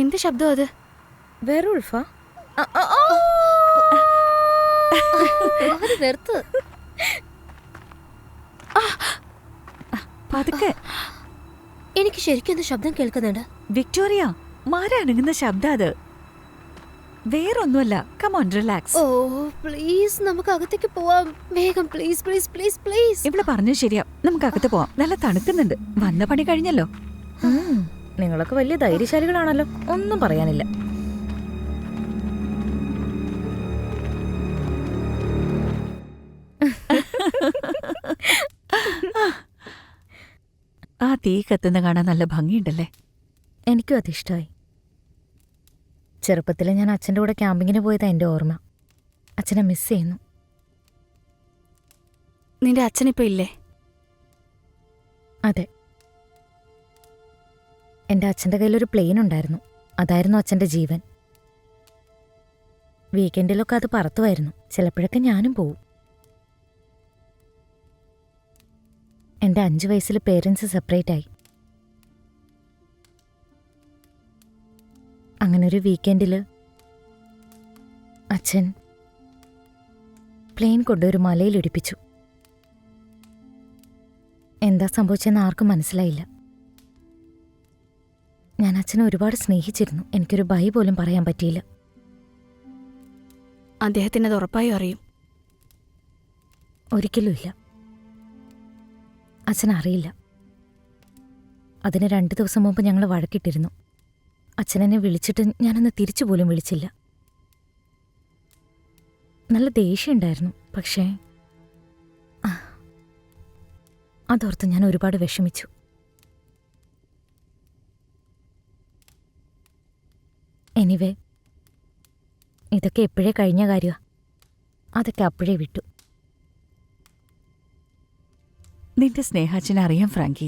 S1: എന്ത് ശബ്ദം അത്?
S3: വെറുൾഫാ?
S2: അത് നിർത്ത്.
S4: പതുക്കെ.
S2: എനിക്ക് ശരിക്കും എന്താ ശബ്ദം കേൾക്കുന്നുണ്ട്.
S4: വിക്ടോറിയ, മരനങ്ങുന്ന ശബ്ദം അത്. വേറൊന്നുമല്ല. Come on relax.
S2: ഓ പ്ലീസ്, നമുക്ക് അകത്തേക്ക് പോവാം. വേഗം പ്ലീസ് പ്ലീസ് പ്ലീസ് പ്ലീസ്.
S4: ഇവിടെ പറഞ്ഞു ശരിയാ. നമുക്ക് അകത്ത് പോവാം. നല്ല തണുക്കുന്നുണ്ട്. വന്ന പണി കഴിഞ്ഞല്ലോ.
S3: നിങ്ങളൊക്കെ വലിയ ധൈര്യശാലികളാണല്ലോ. ഒന്നും പറയാനില്ല.
S4: ആ തീ കത്തുന്ന കാണാൻ നല്ല ഭംഗിയുണ്ടല്ലേ?
S3: എനിക്കും അതിഷ്ടമായി. ചെറുപ്പത്തിൽ ഞാൻ അച്ഛൻ്റെ കൂടെ ക്യാമ്പിങ്ങിന് പോയതാ എൻ്റെ ഓർമ്മ. അച്ഛനെ മിസ് ചെയ്യുന്നു.
S1: നിന്റെ അച്ഛനിപ്പോ ഇല്ലേ?
S3: അതെ, എൻ്റെ അച്ഛൻ്റെ കയ്യിലൊരു പ്ലെയിൻ ഉണ്ടായിരുന്നു. അതായിരുന്നു അച്ഛൻ്റെ ജീവൻ. വീക്കെൻഡിലൊക്കെ അത് പറത്തുമായിരുന്നു. ചിലപ്പോഴൊക്കെ ഞാനും പോവും. എൻ്റെ 5 വയസ്സിൽ പേരൻസ് സെപ്പറേറ്റ് ആയി. അങ്ങനെ ഒരു വീക്കെൻഡിൽ അച്ഛൻ പ്ലെയിൻ കൊണ്ട് ഒരു മലയിൽ ഇടിപ്പിച്ചു. എന്താ സംഭവിച്ചെന്ന് ആർക്കും മനസ്സിലായില്ല. ഞാൻ അച്ഛനെ ഒരുപാട് സ്നേഹിച്ചിരുന്നു. എനിക്കൊരു ബൈ പോലും പറയാൻ പറ്റിയില്ല.
S1: അദ്ദേഹത്തിന് അത് ഉറപ്പായും അറിയും.
S3: ഒരിക്കലുമില്ല. അച്ഛനറിയില്ല. അതിന് 2 ദിവസം മുമ്പ് ഞങ്ങൾ വഴക്കിട്ടിരുന്നു. അച്ഛനെന്നെ വിളിച്ചിട്ട് ഞാനൊന്ന് തിരിച്ചു പോലും വിളിച്ചില്ല. നല്ല ദേഷ്യമുണ്ടായിരുന്നു. പക്ഷേ അതോർത്ത് ഞാൻ ഒരുപാട് വിഷമിച്ചു. എനിവേ, ഇതൊക്കെ എപ്പോഴേ കഴിഞ്ഞ കാര്യമാണ്. അതൊക്കെ അപ്പോഴേ വിട്ടു.
S4: നിന്റെ സ്നേഹാച്ചനെ അറിയാം ഫ്രാങ്കി.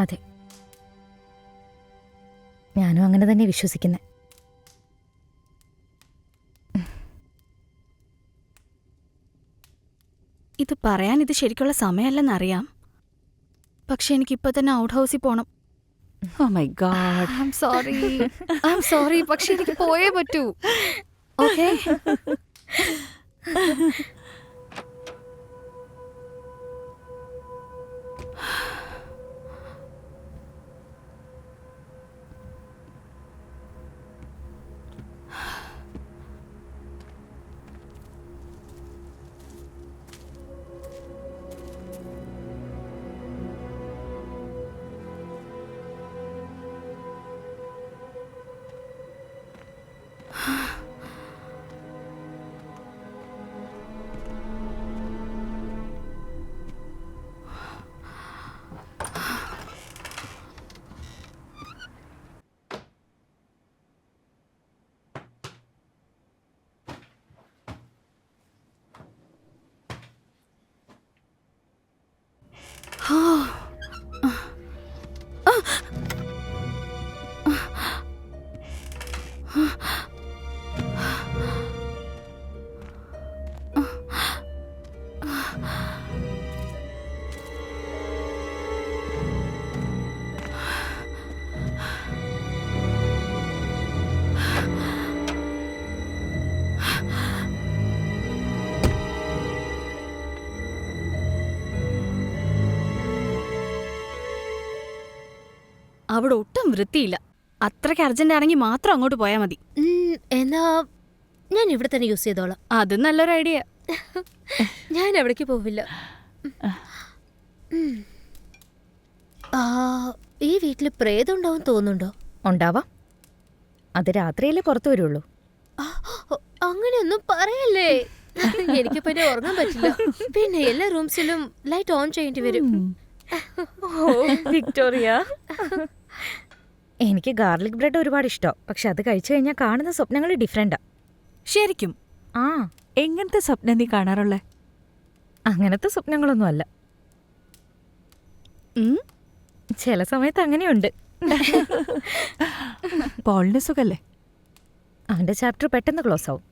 S3: അതെ, ഞാനും അങ്ങനെ തന്നെ വിശ്വസിക്കുന്നത്.
S1: ഇത് പറയാൻ ഇത് ശരിക്കുള്ള സമയമല്ലെന്നറിയാം. പക്ഷെ എനിക്കിപ്പോ തന്നെ ഔട്ട് ഹൗസിൽ പോണം.
S4: Oh my God.
S1: I am sorry പക്ഷെ എനിക്ക് പോയേ പറ്റൂ. ഓക്കെ അവിടെ ഒട്ടും വൃത്തിയില്ല. അത്രയ്ക്ക് അർജന്റ് ആണെങ്കിൽ മാത്രം അങ്ങോട്ട് പോയാൽ മതി.
S2: എന്നാ ഞാൻ ഇവിടെ തന്നെ യൂസ് ചെയ്തോളാം.
S1: അത് നല്ലൊരു ഐഡിയ.
S2: ഞാൻ എവിടേക്ക് പോവില്ല. ഈ വീട്ടില് പ്രേതം ഉണ്ടാവും തോന്നുന്നുണ്ടോ?
S3: ഉണ്ടാവാം. അത് രാത്രിയല്ലേ പുറത്തു വരുള്ളൂ.
S2: അങ്ങനെയൊന്നും പറയല്ലേ. എനിക്ക് പിന്നെ ഉറങ്ങാൻ പറ്റില്ല. പിന്നെ എല്ലാ റൂംസിലും ലൈറ്റ് ഓൺ ചെയ്യേണ്ടി വരും.
S3: വിക്ടോറിയ, എനിക്ക് ഗാർലിക് ബ്രെഡ് ഒരുപാട് ഇഷ്ടം. പക്ഷെ അത് കഴിച്ചു കഴിഞ്ഞാൽ കാണുന്ന സ്വപ്നങ്ങൾ ഡിഫറെന്റാ.
S1: ശരിക്കും?
S3: ആ,
S4: എങ്ങനത്തെ സ്വപ്നം നീ കാണാറുള്ളേ?
S3: അങ്ങനത്തെ സ്വപ്നങ്ങളൊന്നും അല്ല. ചില സമയത്ത് അങ്ങനെയുണ്ട്.
S4: പോളിന് സുഖല്ലേ?
S3: അവന്റെ ചാപ്റ്റർ പെട്ടെന്ന് ക്ലോസ് ആവും.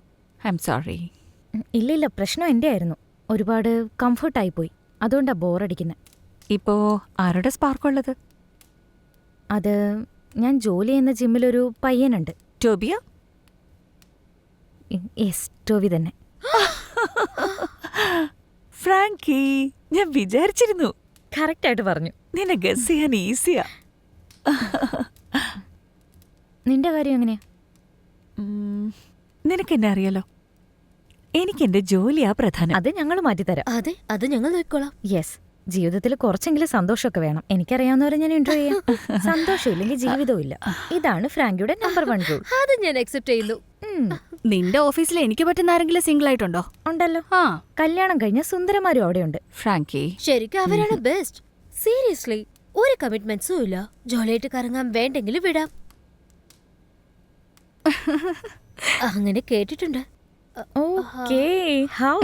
S4: I am sorry.
S3: ഇല്ലില്ല, പ്രശ്നം എൻ്റെ ആയിരുന്നു. ഒരുപാട് കംഫർട്ടായി പോയി. അതുകൊണ്ടാ ബോറടിക്കുന്നത്.
S4: ഇപ്പോ ആരുടെ സ്പാർക്കുള്ളത്?
S3: അത് ഞാൻ ജോലി ചെയ്യുന്ന ജിമ്മിലൊരു പയ്യനുണ്ട്.
S4: ടോബിയ?
S3: യെസ്, ടോവി തന്നെ.
S4: ഫ്രാങ്കി, ഞാൻ വിചാരിച്ചിരുന്നു.
S3: കറക്റ്റായിട്ട് പറഞ്ഞു.
S4: നിന്നെ ഗസ് ചെയ്യാൻ ഈസിയാ.
S3: നിന്റെ കാര്യം എങ്ങനെയാ?
S4: നിനക്കെന്നെ അറിയാലോ, എനിക്കെന്റെ ജോലിയാ പ്രധാനം.
S3: അത് ഞങ്ങൾ മാറ്റിത്തരാം.
S2: അതെ, അത് ഞങ്ങൾ നോക്കിക്കോളാം.
S3: യെസ്, ജീവിതത്തിൽ കുറച്ചെങ്കിലും സന്തോഷമൊക്കെ വേണം. എനിക്കറിയാവുന്നവരെ ഞാൻ ഇൻട്രോ ചെയ്യാം. സന്തോഷമില്ലെങ്കിൽ ജീവിതവും ഇല്ല. ഇതാണ് ഫ്രാങ്കിയുടെ നമ്പർ 1 റൂൾ.
S2: അത് ഞാൻ അക്സെപ്റ്റ് ചെയ്യുന്നു.
S1: നിന്റെ ഓഫീസിൽ എനിക്ക് പറ്റുന്ന ആരെങ്കിലും സിംഗിൾ ആയിട്ടുണ്ടോ?
S3: ഉണ്ടല്ലോ.
S1: ആ,
S3: കല്യാണം കഴിഞ്ഞ സുന്ദരമാരും അവിടെയുണ്ട്.
S4: ഫ്രാങ്കി,
S2: ശരിക്കും അവരാണ് ബെസ്റ്റ്. സീരിയസ്ലി, ഒരു കമ്മിറ്റ്മെന്റ്സും ഇല്ല. ജോലിയായിട്ട് കറങ്ങാൻ വേണ്ടെങ്കിലും വിടാം. അങ്ങനെ കേട്ടിട്ടുണ്ട്.
S3: ഓക്കേ, ഹൗ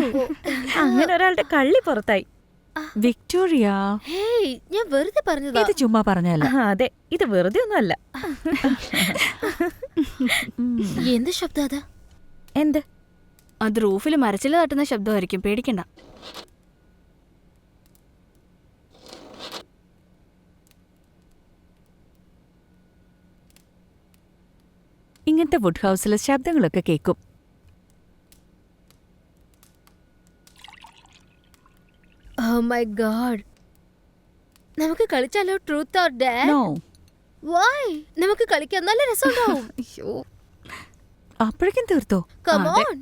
S3: അങ്ങനെ ഒരാളുടെ കള്ളി പുറത്തായി.
S4: വിക്ടോറിയ,
S2: ഹേയ്, ഞാൻ വെറുതെ പറഞ്ഞതാ.
S4: ഇത് ചുമ്മാ പറഞ്ഞല്ല.
S3: അതെ, ഇത് വെറുതെ ഒന്നുമല്ല.
S2: എന്ത് ശബ്ദം അതാ?
S3: എന്ത്?
S1: അത് റൂഫിൽ മരച്ചില് തട്ടുന്ന ശബ്ദമായിരിക്കും. പേടിക്കണ്ട.
S4: ഇങ്ങനത്തെ വുഡ് ഹൗസിലെ ശബ്ദങ്ങളൊക്കെ കേൾക്കും.
S2: ഓ മൈ ഗോഡ്, നമുക്ക് കളിച്ചാലോ? Truth or dare?
S4: No.
S2: Why? നമുക്ക് കളിക്കാൻ നല്ല രസമുണ്ടാവും.
S1: അയ്യോ,
S4: അപ്പോഴേക്കും തീർത്തോ?
S2: Come
S1: അതെ.
S2: on.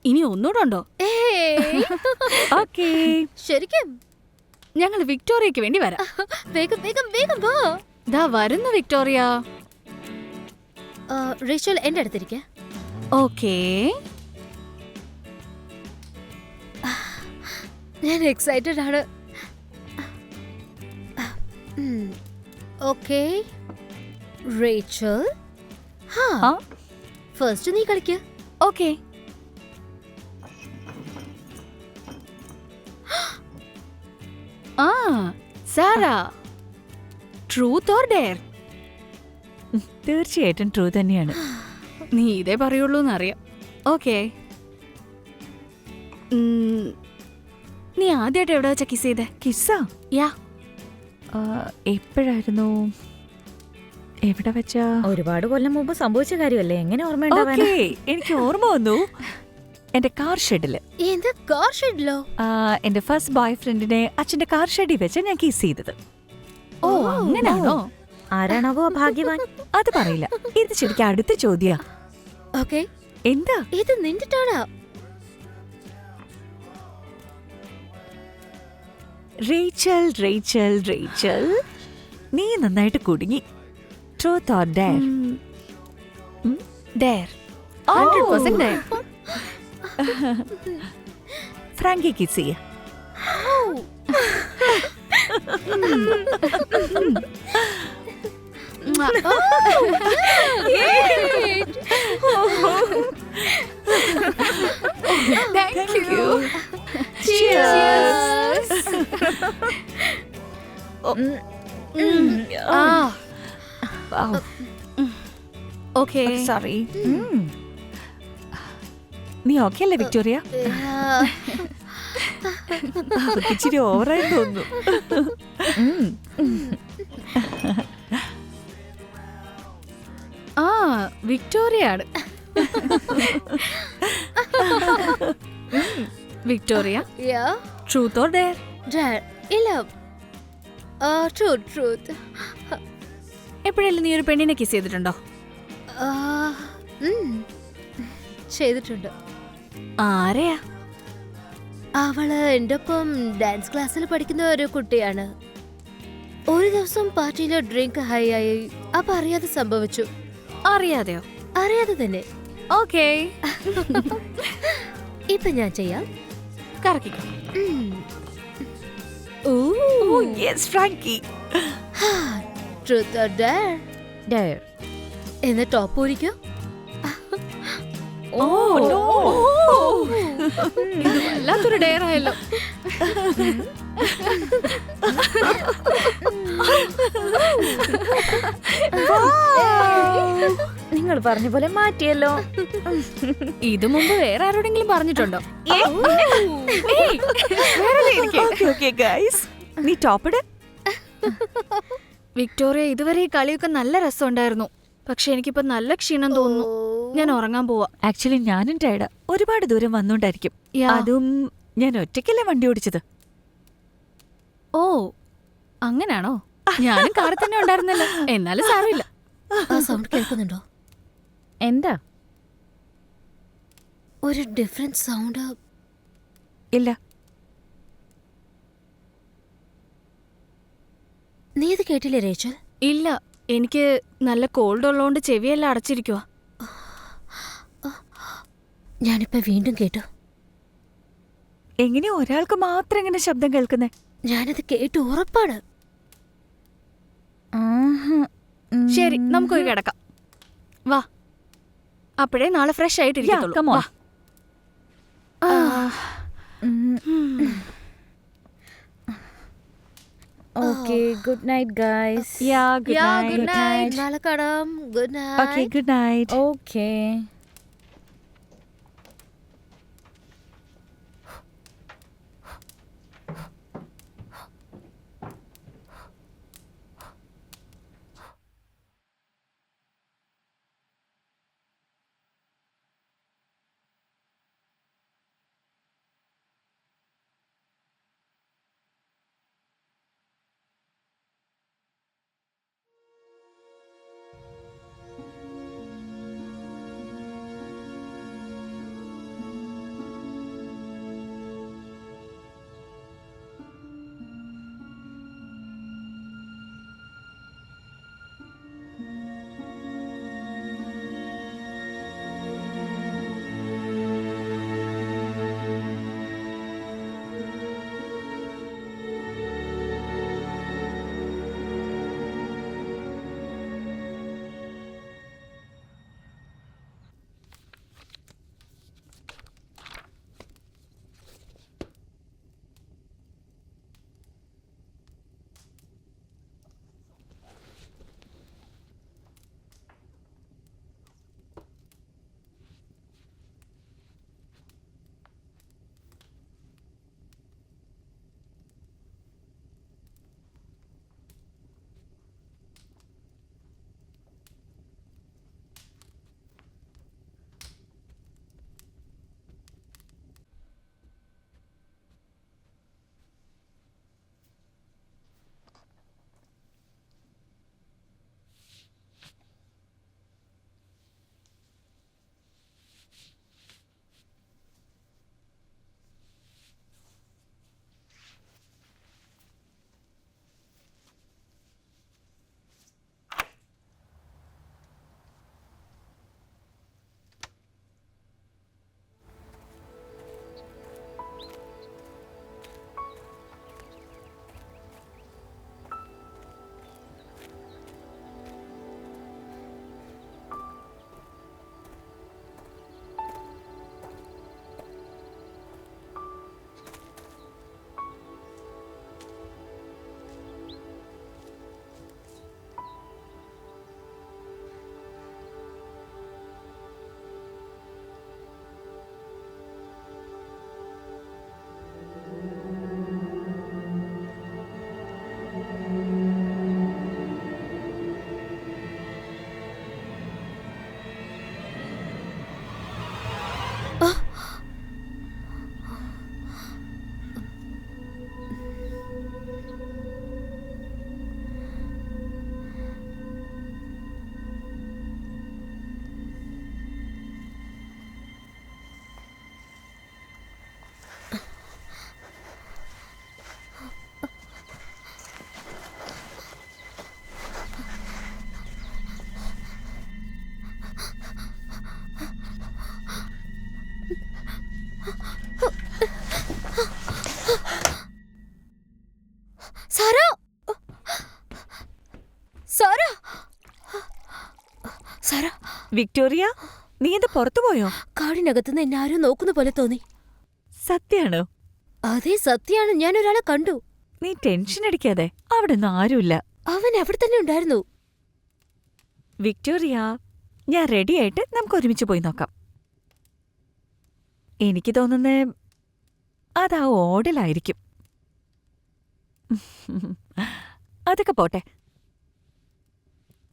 S1: ഇനി ഒന്നുകൂടെ ഉണ്ടോ?
S2: ഏയ്.
S4: ഓക്കേ.
S2: ശരിക്കും?
S1: ഞങ്ങൾ വിക്ടോറിയക്ക് വേണ്ടി വരാം.
S2: വേഗം വേഗം വേഗം വാ.
S1: ദാ വരുന്നു വിക്ടോറിയ.
S2: റേച്ചൽ എന്റെ അടുത്തിരിക്ക.
S1: ഓക്കേ,
S2: ഞാൻ എക്സൈറ്റഡ് ആണ്. ഓക്കേ റേച്ചൽ,
S4: ആ,
S2: ഫസ്റ്റ് നീ കളിക്ക.
S1: ഓക്കേ. ആ, സാറ, ട്രൂത്ത് ഓർ ഡെയർ?
S4: തീർച്ചയായിട്ടും ട്രൂ തന്നെയാണ്.
S1: നീ ഇതേ പറയുള്ളൂ എന്നറിയാം. ഓക്കേ, നീ ആദ്യമായിട്ട് എവിടെ വെച്ചാ കിസ് ചെയ്തേ?
S4: കിസ്സാ?
S1: യാ.
S4: എപ്പോഴായിരുന്നു, എവിടെ വെച്ചാ?
S3: ഒരുപാട് കൊല്ലം മുമ്പ് സംഭവിച്ച കാര്യമല്ലേ, എങ്ങനെ ഓർമ്മയുണ്ടാവാൻ?
S4: ഓക്കേ, എനിക്ക് ഓർമ്മ വന്നു. എന്റെ കാർ ഷെഡില്
S2: എന്താ കാർ ഷെഡിലോ?
S4: എന്റെ ഫസ്റ്റ് ബോയ് ഫ്രണ്ടിനെ അച്ഛന്റെ കാർ ഷെഡിൽ വെച്ച് ഞാൻ കിസ് ചെയ്തത്.
S1: ഓ അങ്ങനാണോ?
S3: ആരാണാവോ ആ ഭാഗ്യവാൻ?
S4: അത് പറയില്ല, ഇത് ശരിക്കും അടുത്ത ചോദ്യാ.
S2: ഓക്കെ,
S4: എന്താ?
S2: ഇത് നിന്നിട്ടാണോ?
S4: റേച്ചൽ റേച്ചൽ റേച്ചൽ, നീ നന്നായിട്ട് കുടുങ്ങി. Truth or dare?
S1: Dare, 100% dare.
S4: Frankie kiss ചെയ്യ.
S1: Thank you.
S4: Cheers.
S1: Okay.
S4: Sorry. നീ ഓക്കെ അല്ലേ വിക്ടോറിയ? അവർക്ക് ഇച്ചിരി ഓവറായി തോന്നുന്നു.
S1: ആ വിക്ടോറിയാണ്. Victoria, truth or dare?
S2: ഇല്ല, ട്രൂത്ത്.
S1: എപ്പോഴെങ്കിലും നീ ഒരു പെണ്ണിനെ കിസ് ചെയ്തിട്ടുണ്ടോ?
S2: ചെയ്തിട്ടുണ്ട്.
S1: ആരെയാ?
S2: അവള് എൻ്റെ ഒപ്പം ഡാൻസ് ക്ലാസ്സിൽ പഠിക്കുന്ന ഒരു കുട്ടിയാണ്. ഒരു ദിവസം പാർട്ടിയിലെ ഡ്രിങ്ക് ഹൈ ആയി, അപ്പൊ അറിയാതെ സംഭവിച്ചു.
S1: അറിയാതെയോ?
S2: അറിയാതെ തന്നെ.
S1: ഓക്കേ,
S2: ഇപ്പൊ ഞാൻ ചെയ്യാം.
S1: കറക്കിക്കോ.
S4: Oh yes, Frankie.
S2: Truth or dare?
S3: Dare.
S2: എന്ന് ടോപ്പ് ഊരിക്കോ.
S4: Oh no.
S1: ഇത് വല്ലാത്തൊരു ഡെയർ ആയല്ലോ.
S3: നിങ്ങൾ പറഞ്ഞ പോലെ മാറ്റിയല്ലോ.
S1: ഇത് മുമ്പ് വേറെ ആരോടെങ്കിലും പറഞ്ഞിട്ടുണ്ടോ?
S4: Okay, okay, guys. നീ ടോപ്പിട്.
S1: വിക്ടോറിയ, ഇതുവരെ ഈ കളിയൊക്കെ നല്ല രസമുണ്ടായിരുന്നു. പക്ഷെ എനിക്കിപ്പോ നല്ല ക്ഷീണം തോന്നുന്നു. ഞാൻ ഉറങ്ങാൻ പോവാ.
S4: ആക്ച്വലി ഞാനും ടയർഡാ. ഒരുപാട് ദൂരം വന്നോണ്ടായിരിക്കും.
S1: Yeah.
S4: അതും ഞാൻ ഒറ്റയ്ക്കല്ലേ വണ്ടി ഓടിച്ചത്.
S1: ഓ അങ്ങനാണോ? ഞാനും കാറിൽ തന്നെ ഉണ്ടായിരുന്നല്ലോ. എന്നാലും സാരമില്ല.
S2: ആ സൗണ്ട് കേൾക്കുന്നുണ്ടോ?
S3: എന്താ?
S2: ഒരു ഡിഫറെന്റ് സൗണ്ട്.
S4: ഇല്ല.
S2: നീ ഇത് കേട്ടില്ലേ റേച്ചൽ?
S1: ഇല്ല, എനിക്ക് നല്ല കോൾഡ് ഉള്ളതുകൊണ്ട് ചെവിയെല്ലാം അടച്ചിരിക്കുക.
S2: ഞാനിപ്പോ വീണ്ടും കേട്ടു.
S4: എങ്ങനെയാ ഒരാൾക്ക് മാത്രം ഇങ്ങനെ ശബ്ദം കേൾക്കുന്നേ?
S2: ഞാനത് കേട്ടു, ഉറപ്പാണ്.
S1: ശരി, നമുക്കൊരു കിടക്കാം. വാ, അപ്പോഴേ നാളെ ഫ്രഷ്
S4: Yeah, come
S1: ആയിട്ടിരിക്കത്തുള്ളൂ.
S4: on.
S3: Okay, good night guys.
S4: Yeah, good
S2: Yeah,
S4: night.
S2: good night. നാളെ കാണാം. Good
S4: Okay,
S2: night.
S4: good night.
S3: Okay.
S2: Sara, Sara, Sara,
S4: Victoria, നീ ഇത് പുറത്തു പോയോ?
S2: കാടിനകത്തുനിന്ന് എന്നെ ആരോ നോക്കുന്ന പോലെ തോന്നി.
S4: സത്യാണോ?
S2: അതേ സത്യാണ്, ഞാൻ ഒരാളെ കണ്ടു.
S4: നീ ടെൻഷൻ അടിക്കാതെ, അവിടെ ഒന്നും ആരുമില്ല.
S2: അവൻ അവിടെ തന്നെ ഉണ്ടായിരുന്നു.
S4: വിക്ടോറിയ, ഞാൻ റെഡിയായിട്ട് നമുക്ക് ഒരുമിച്ച് പോയി നോക്കാം. എനിക്ക് തോന്നുന്നേ അതാ ഓടലായിരിക്കും. അതൊക്കെ പോട്ടെ.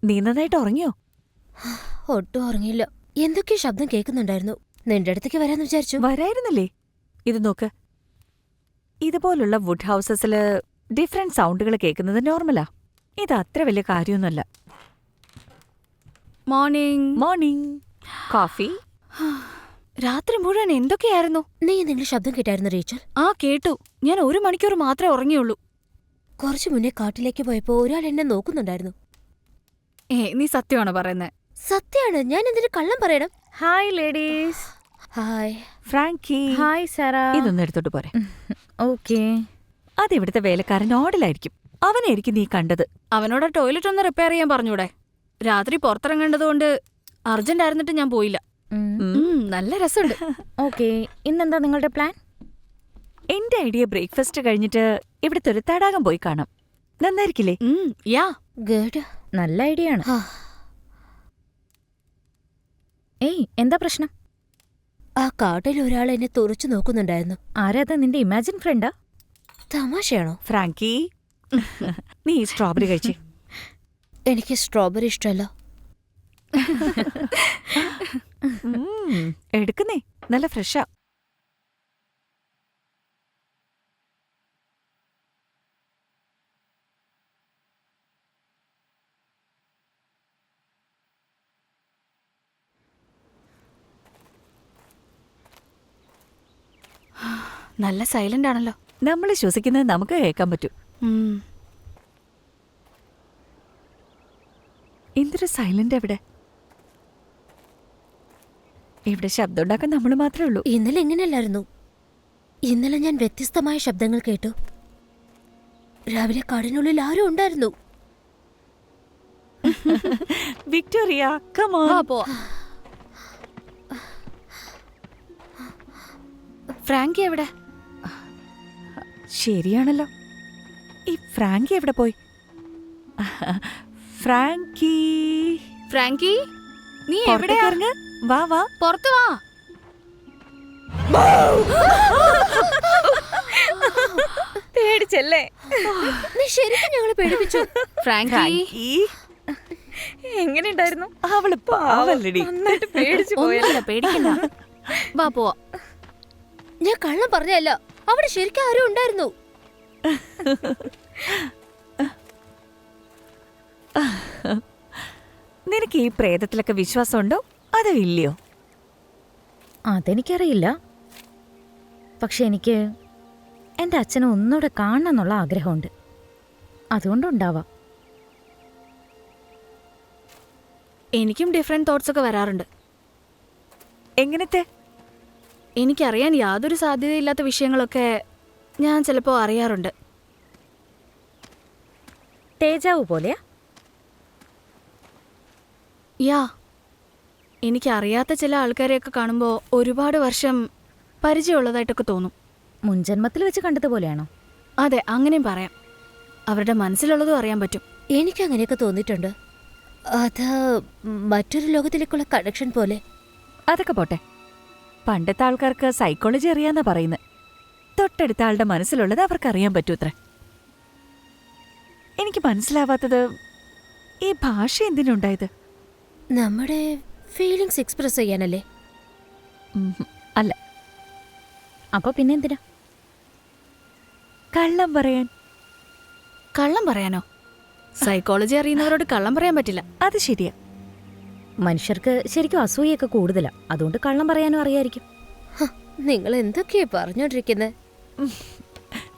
S4: നീ നന്നായിട്ട് ഉറങ്ങിയോ?
S2: ഒട്ടും ഉറങ്ങിയില്ല. എന്തൊക്കെയോ ശബ്ദം കേൾക്കുന്നുണ്ടായിരുന്നു. നിന്റെ അടുത്തേക്ക് വരാന്ന് വിചാരിച്ചു.
S4: വരായിരുന്നില്ലേ? ഇത് നോക്ക്. ഇതുപോലുള്ള വുഡ് ഹൗസസില് ഡിഫറെന്റ് സൗണ്ടുകൾ കേൾക്കുന്നത് നോർമലാ. ഇത് അത്ര വലിയ കാര്യമൊന്നുമല്ല.
S1: മോർണിംഗ്.
S4: മോർണിംഗ്. കോഫി?
S1: രാത്രി മുഴുവൻ എന്തൊക്കെയായിരുന്നു?
S2: നീ എന്തെങ്കിലും ശബ്ദം കേട്ടായിരുന്നു റീച്ചൽ?
S1: ആ കേട്ടു. ഞാൻ 1 മണിക്കൂർ മാത്രമേ ഉറങ്ങിയുള്ളൂ.
S2: കുറച്ചു മുന്നേ കാട്ടിലേക്ക് പോയപ്പോ ഒരാൾ എന്നെ നോക്കുന്നുണ്ടായിരുന്നു.
S1: നീ സത്യമാണോ പറയുന്നത്?
S2: സത്യാണ്. ഞാൻ എന്തിനു കള്ളം പറയണം?
S3: Hi ladies.
S2: Hi.
S4: Frankie.
S3: Hi Sara.
S4: ഇതൊന്നും എടുത്തോട്ട് പോരെ.
S3: ഓക്കെ.
S4: അതിവിടുത്തെ വേലക്കാരൻ ഓടലായിരിക്കും. അവനായിരിക്കും നീ കണ്ടത്.
S1: അവനോട് ടോയ്ലറ്റ് ഒന്ന് റിപ്പയർ ചെയ്യാൻ പറഞ്ഞൂടെ? രാത്രി പുറത്തിറങ്ങേണ്ടതുകൊണ്ട് അർജന്റ് ആയിരുന്നിട്ട് ഞാൻ പോയില്ല. നല്ല രസമുണ്ട്.
S3: ഓക്കെ, ഇന്നെന്താ നിങ്ങളുടെ പ്ലാൻ?
S4: എന്റെ ഐഡിയ ബ്രേക്ക്ഫാസ്റ്റ് കഴിഞ്ഞിട്ട് ഇവിടുത്തെ ഒരു തടാകം പോയി കാണാം. നന്നായിരിക്കില്ലേ?
S1: യാ,
S2: ഗുഡ്.
S3: നല്ല ഐഡിയ ആണ്. ഏയ്, എന്താ പ്രശ്നം?
S2: ആ കാട്ടിൽ ഒരാൾ എന്നെ തുറച്ചു നോക്കുന്നുണ്ടായിരുന്നു.
S3: ആരാ? നിന്റെ ഇമാജിൻ ഫ്രണ്ടാ?
S2: തമാശയാണോ?
S4: ഫ്രാങ്കി, നീ സ്ട്രോബെറി കഴിച്ചേ.
S2: എനിക്ക് സ്ട്രോബെറി ഇഷ്ടമല്ല.
S4: എടുക്കുന്നേ, നല്ല ഫ്രഷാ.
S1: നല്ല സൈലന്റ് ആണല്ലോ.
S4: നമ്മൾ ശ്വസിക്കുന്നത് നമുക്ക് കേൾക്കാൻ പറ്റൂ. എന്തൊരു സൈലന്റ് എവിടെ? ഇവിടെ ശബ്ദം ഉണ്ടാക്കാൻ നമ്മൾ മാത്രമേ ഉള്ളൂ.
S2: ഇന്നലെ ഇങ്ങനെയല്ലായിരുന്നു. ഇന്നലെ ഞാൻ വ്യത്യസ്തമായ ശബ്ദങ്ങൾ കേട്ടു. രാവിലെ കാടിനുള്ളിൽ ആരും ഉണ്ടായിരുന്നു.
S4: Victoria, come on.
S1: ഫ്രാങ്കി എവിടെ?
S4: ശരിയാണല്ലോ. ഈ ഫ്രാങ്കി എവിടെ പോയി? ഫ്രാങ്കി,
S1: ഫ്രാങ്കി, നീ
S4: പുറത്തേക്ക്
S1: എവിടെയാ?
S4: ഇറങ്ങ്. വാ വാ.
S1: പുറത്ത് വാ.
S3: പേടിച്ചല്ലേ?
S2: നീ ശരിക്കും ഞങ്ങളെ പേടിപ്പിച്ചു.
S1: ഫ്രാങ്കി,
S4: ഫ്രാങ്കി,
S3: എങ്ങനെയുണ്ടായിരുന്നു?
S4: അവള് പാവല്ലടി.
S3: നന്നായിട്ട് പേടിച്ചു
S1: ഒന്നുമില്ല, പേടിക്കണ്ട. വാ പോവാ.
S2: ഞാൻ കള്ളം പറഞ്ഞല്ല. അവിടെ ശരിക്കും ആരും ഉണ്ടായിരുന്നു.
S4: നിനക്ക് ഈ പ്രേതത്തിലൊക്കെ വിശ്വാസമുണ്ടോ അതോ ഇല്ലയോ?
S3: അതെനിക്കറിയില്ല. പക്ഷെ എനിക്ക് എൻ്റെ അച്ഛനെ ഒന്നുകൂടെ കാണണം എന്നുള്ള ആഗ്രഹമുണ്ട്. അതുകൊണ്ടുണ്ടാവാം.
S1: എനിക്കും ഡിഫറെന്റ് തോട്ട്സ് ഒക്കെ വരാറുണ്ട്.
S4: എങ്ങനത്തെ?
S1: എനിക്കറിയാൻ യാതൊരു സാധ്യതയില്ലാത്ത വിഷയങ്ങളൊക്കെ ഞാൻ ചിലപ്പോൾ അറിയാറുണ്ട്.
S3: തേജാവ് പോലെയാ?
S1: യാ, എനിക്കറിയാത്ത ചില ആൾക്കാരെയൊക്കെ കാണുമ്പോൾ ഒരുപാട് വർഷം പരിചയമുള്ളതായിട്ടൊക്കെ തോന്നും.
S3: മുൻജന്മത്തിൽ വെച്ച് കണ്ടതുപോലെയാണോ?
S1: അതെ, അങ്ങനെയും പറയാം. അവരുടെ മനസ്സിലുള്ളതും അറിയാൻ പറ്റും.
S2: എനിക്ക് അങ്ങനെയൊക്കെ തോന്നിയിട്ടുണ്ട്. അത് മറ്റൊരു ലോകത്തിലേക്കുള്ള കണക്ഷൻ പോലെ.
S4: അതൊക്കെ പോട്ടെ. പണ്ടത്തെ ആൾക്കാർക്ക് സൈക്കോളജി അറിയാന്നാ പറയുന്നത്. തൊട്ടടുത്ത ആളുടെ മനസ്സിലുള്ളത് അവർക്കറിയാൻ പറ്റൂത്രേ. എനിക്ക് മനസ്സിലാവാത്തത് ഈ ഭാഷ എന്തിനുണ്ടായത്?
S2: നമ്മുടെ ഫീലിങ്സ് എക്സ്പ്രസ് ചെയ്യാനല്ലേ?
S4: അല്ല,
S3: അപ്പൊ പിന്നെ എന്തിനാ?
S4: കള്ളം പറയാൻ.
S1: കള്ളം പറയാനോ? സൈക്കോളജി അറിയുന്നവരോട് കള്ളം പറയാൻ പറ്റില്ല.
S4: അത് ശരിയാ.
S3: മനുഷ്യർക്ക് ശരിക്കും അസൂയൊക്കെ കൂടുതലാ, അതുകൊണ്ട് കള്ളം പറയാനും അറിയായിരിക്കും.
S2: നിങ്ങൾ എന്തൊക്കെയാ പറഞ്ഞോണ്ടിരിക്കുന്നത്?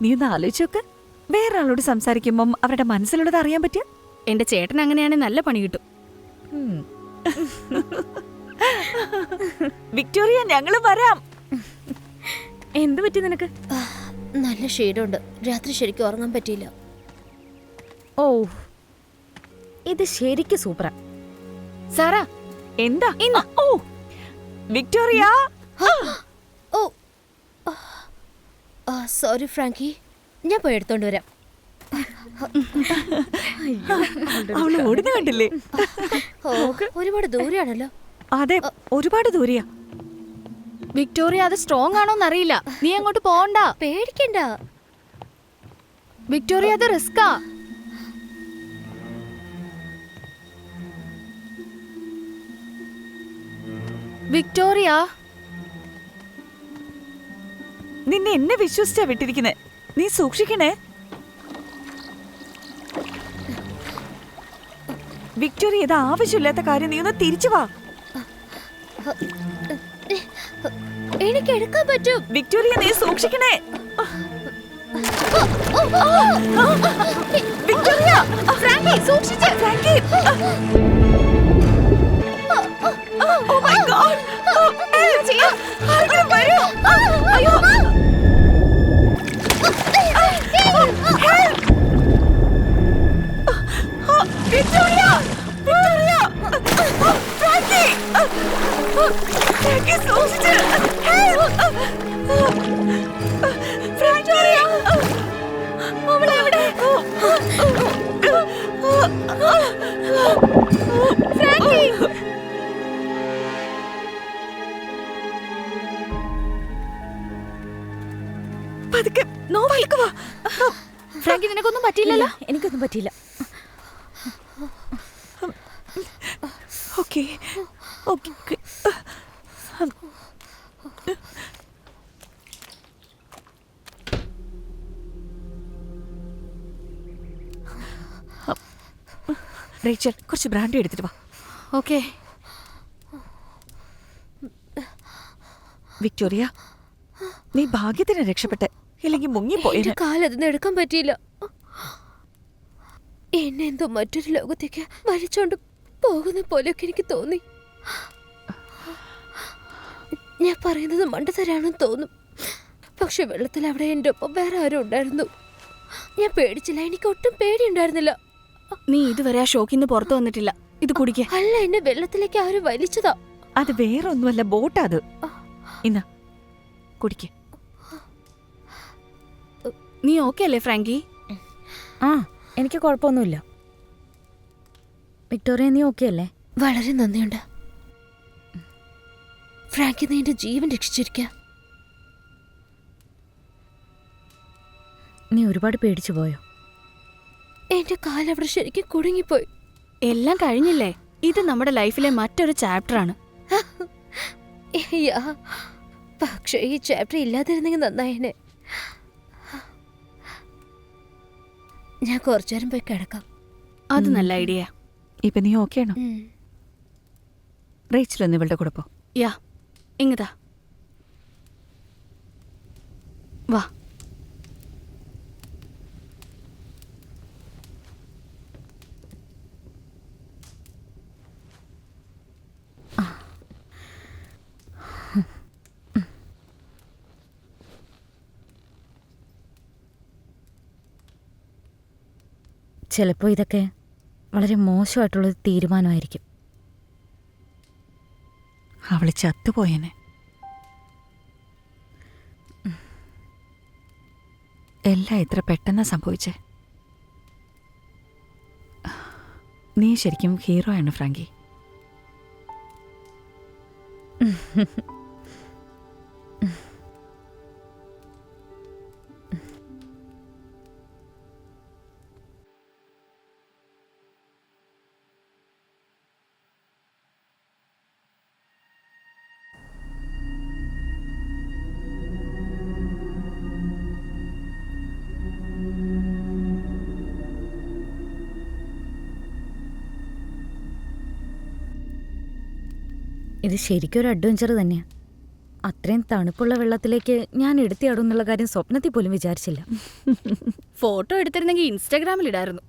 S4: നീ ഒന്ന് ആലോചിച്ചോക്ക്, വേറെ ആളോട് സംസാരിക്കുമ്പം അവരുടെ മനസ്സിലുള്ളത് അറിയാൻ പറ്റിയ.
S1: എന്റെ ചേട്ടൻ അങ്ങനെയാണെങ്കിൽ നല്ല പണി കിട്ടും.
S4: വിക്ടോറിയ, ഞങ്ങൾ വരാം.
S3: എന്ത് പറ്റി നിനക്ക്?
S2: നല്ല ക്ഷീണമുണ്ട്, രാത്രി ശരിക്കും ഉറങ്ങാൻ പറ്റിയില്ല.
S3: ഓ, ഇത് ശരിക്കും സൂപ്പറാ.
S1: സാറാ,
S4: എന്താ? ഓ വിക്ടോറിയ.
S2: ഓ സോറി ഫ്രാങ്കി, ഞാൻ പോയി എടുത്തോണ്ട് വരാം.
S4: അവള് ഓടുന്ന കണ്ടില്ലേ?
S2: ഓ, ഒരുപാട് ദൂരെയാണല്ലോ.
S4: അതെ, ഒരുപാട് ദൂരെയാ.
S1: വിക്ടോറിയ അത് സ്ട്രോങ് ആണോന്ന് അറിയില്ല. നീ അങ്ങോട്ട് പോണ്ട.
S2: പേടിക്കണ്ട.
S1: വിക്ടോറിയ അത് റിസ്കാ. വിക്ടോറിയ,
S4: നിന്നെ എന്നെ വിശ്വസിച്ചാ വിട്ടിരിക്കുന്നെ. നീ സൂക്ഷിക്കണേ. വിക്ടോറിയ, ഇത് ആവശ്യമില്ലാത്ത കാര്യം. നീ ഒന്ന് തിരിച്ചു വാ.
S2: എനിക്ക് എടുക്കാൻ പറ്റും.
S4: വിക്ടോറിയ, നീ സൂക്ഷിക്കണേ. വിക്ടോറിയ, ഫ്രാങ്കി സൂക്ഷിച്ച്. Frankie, oh my God. ആരെങ്കിലും വരൂ. അയ്യോ, വിക്ടോറിയ, വിക്ടോറിയ, ഫ്രാങ്കി, ഫ്രാങ്കി സൂക്ഷിച്ച്. ഫ്രാങ്കോറിയ, അവളെവിടെ? ഫ്രാങ്കി, പതുക്കെ നോക്ക് വാ.
S1: ഫ്രാങ്കി നിനക്കൊന്നും പറ്റിയില്ലല്ലോ.
S3: എനിക്കൊന്നും പറ്റിയില്ല.
S4: Okay okay. റേച്ചൽ, കുറച്ച് ബ്രാൻഡി എടുത്തിട്ട് വാ.
S1: ഓക്കെ.
S4: വിക്ടോറിയ, നീ ഭാഗ്യത്തിന് രക്ഷപ്പെട്ടെ, ഇല്ലെങ്കിൽ മുങ്ങിപ്പോയി.
S2: എന്റെ കാലതിന്ന് എടുക്കാൻ പറ്റിയില്ല. എന്നെ എന്തോ മറ്റൊരു ലോകത്തേക്ക് വലിച്ചോണ്ട് പോകുന്ന പോലെയൊക്കെ എനിക്ക് തോന്നി. ഞാൻ പറയുന്നത് മണ്ടത്തരാണെന്ന് തോന്നും, പക്ഷെ വെള്ളത്തിൽ അവിടെ എൻ്റെ ഒപ്പം വേറെ ആരും ഉണ്ടായിരുന്നു. ഞാൻ പേടിച്ചില്ല, എനിക്ക് ഒട്ടും പേടിയുണ്ടായിരുന്നില്ല.
S1: നീ ഇതുവരെ ആ ഷോക്കിൽ നിന്ന് പുറത്തു വന്നിട്ടില്ല. ഇത് കുടിക്ക.
S2: അല്ല, എന്നെ വെള്ളത്തിലേക്ക് ആരും വലിച്ചതാ.
S4: അത് വേറെ ഒന്നുമല്ല, ബോട്ടാ അത്. ഇന്നാ കുടിക്ക.
S1: നീ ഓക്കെ അല്ലേ ഫ്രാങ്കി?
S3: ആ, എനിക്ക് കുഴപ്പമൊന്നുമില്ല. വിക്ടോറിയ, നീ ഓക്കെ അല്ലേ?
S2: വളരെ നന്ദിയുണ്ട് ഫ്രാങ്കി, നീ എന്റെ ജീവൻ രക്ഷിച്ചിരിക്കുക.
S3: നീ ഒരുപാട് പേടിച്ചു പോയോ?
S2: എന്റെ കാലവിടെ ശരിക്കും കുടുങ്ങിപ്പോയി.
S1: എല്ലാം കഴിഞ്ഞില്ലേ? ഇത് നമ്മുടെ ലൈഫിലെ മറ്റൊരു ചാപ്റ്ററാണ്.
S2: പക്ഷേ ഈ ചാപ്റ്റർ ഇല്ലാതിരുന്നെങ്കിൽ നന്നായേനെ. ഞാൻ കുറച്ചു നേരം പോയി കിടക്കാം.
S1: അത് നല്ല ഐഡിയ.
S4: ഇപ്പൊ നീ ഓക്കെ ആണോ? റേച്ചൽ ഒന്ന് ഇവളുടെ കൂടെ പോ.
S1: യാ, ഇങ്ങതാ വാ.
S3: ചിലപ്പോൾ ഇതൊക്കെ വളരെ മോശമായിട്ടുള്ളൊരു തീരുമാനമായിരിക്കും.
S4: അവള് ചത്തുപോയനെ. എല്ലാം ഇത്ര പെട്ടെന്നാ സംഭവിച്ചേ. നീ ശരിക്കും ഹീറോ ആണ് ഫ്രാങ്കി.
S3: ഇത് ശരിക്കും ഒരു അഡ്വഞ്ചർ തന്നെയാ. അത്രയും തണുപ്പുള്ള വെള്ളത്തിലേക്ക് ഞാൻ എടുത്തിയാടും എന്നുള്ള കാര്യം സ്വപ്നത്തിൽ പോലും വിചാരിച്ചില്ല.
S1: ഫോട്ടോ എടുത്തിരുന്നെങ്കിൽ ഇൻസ്റ്റാഗ്രാമിൽ ഇടായിരുന്നു.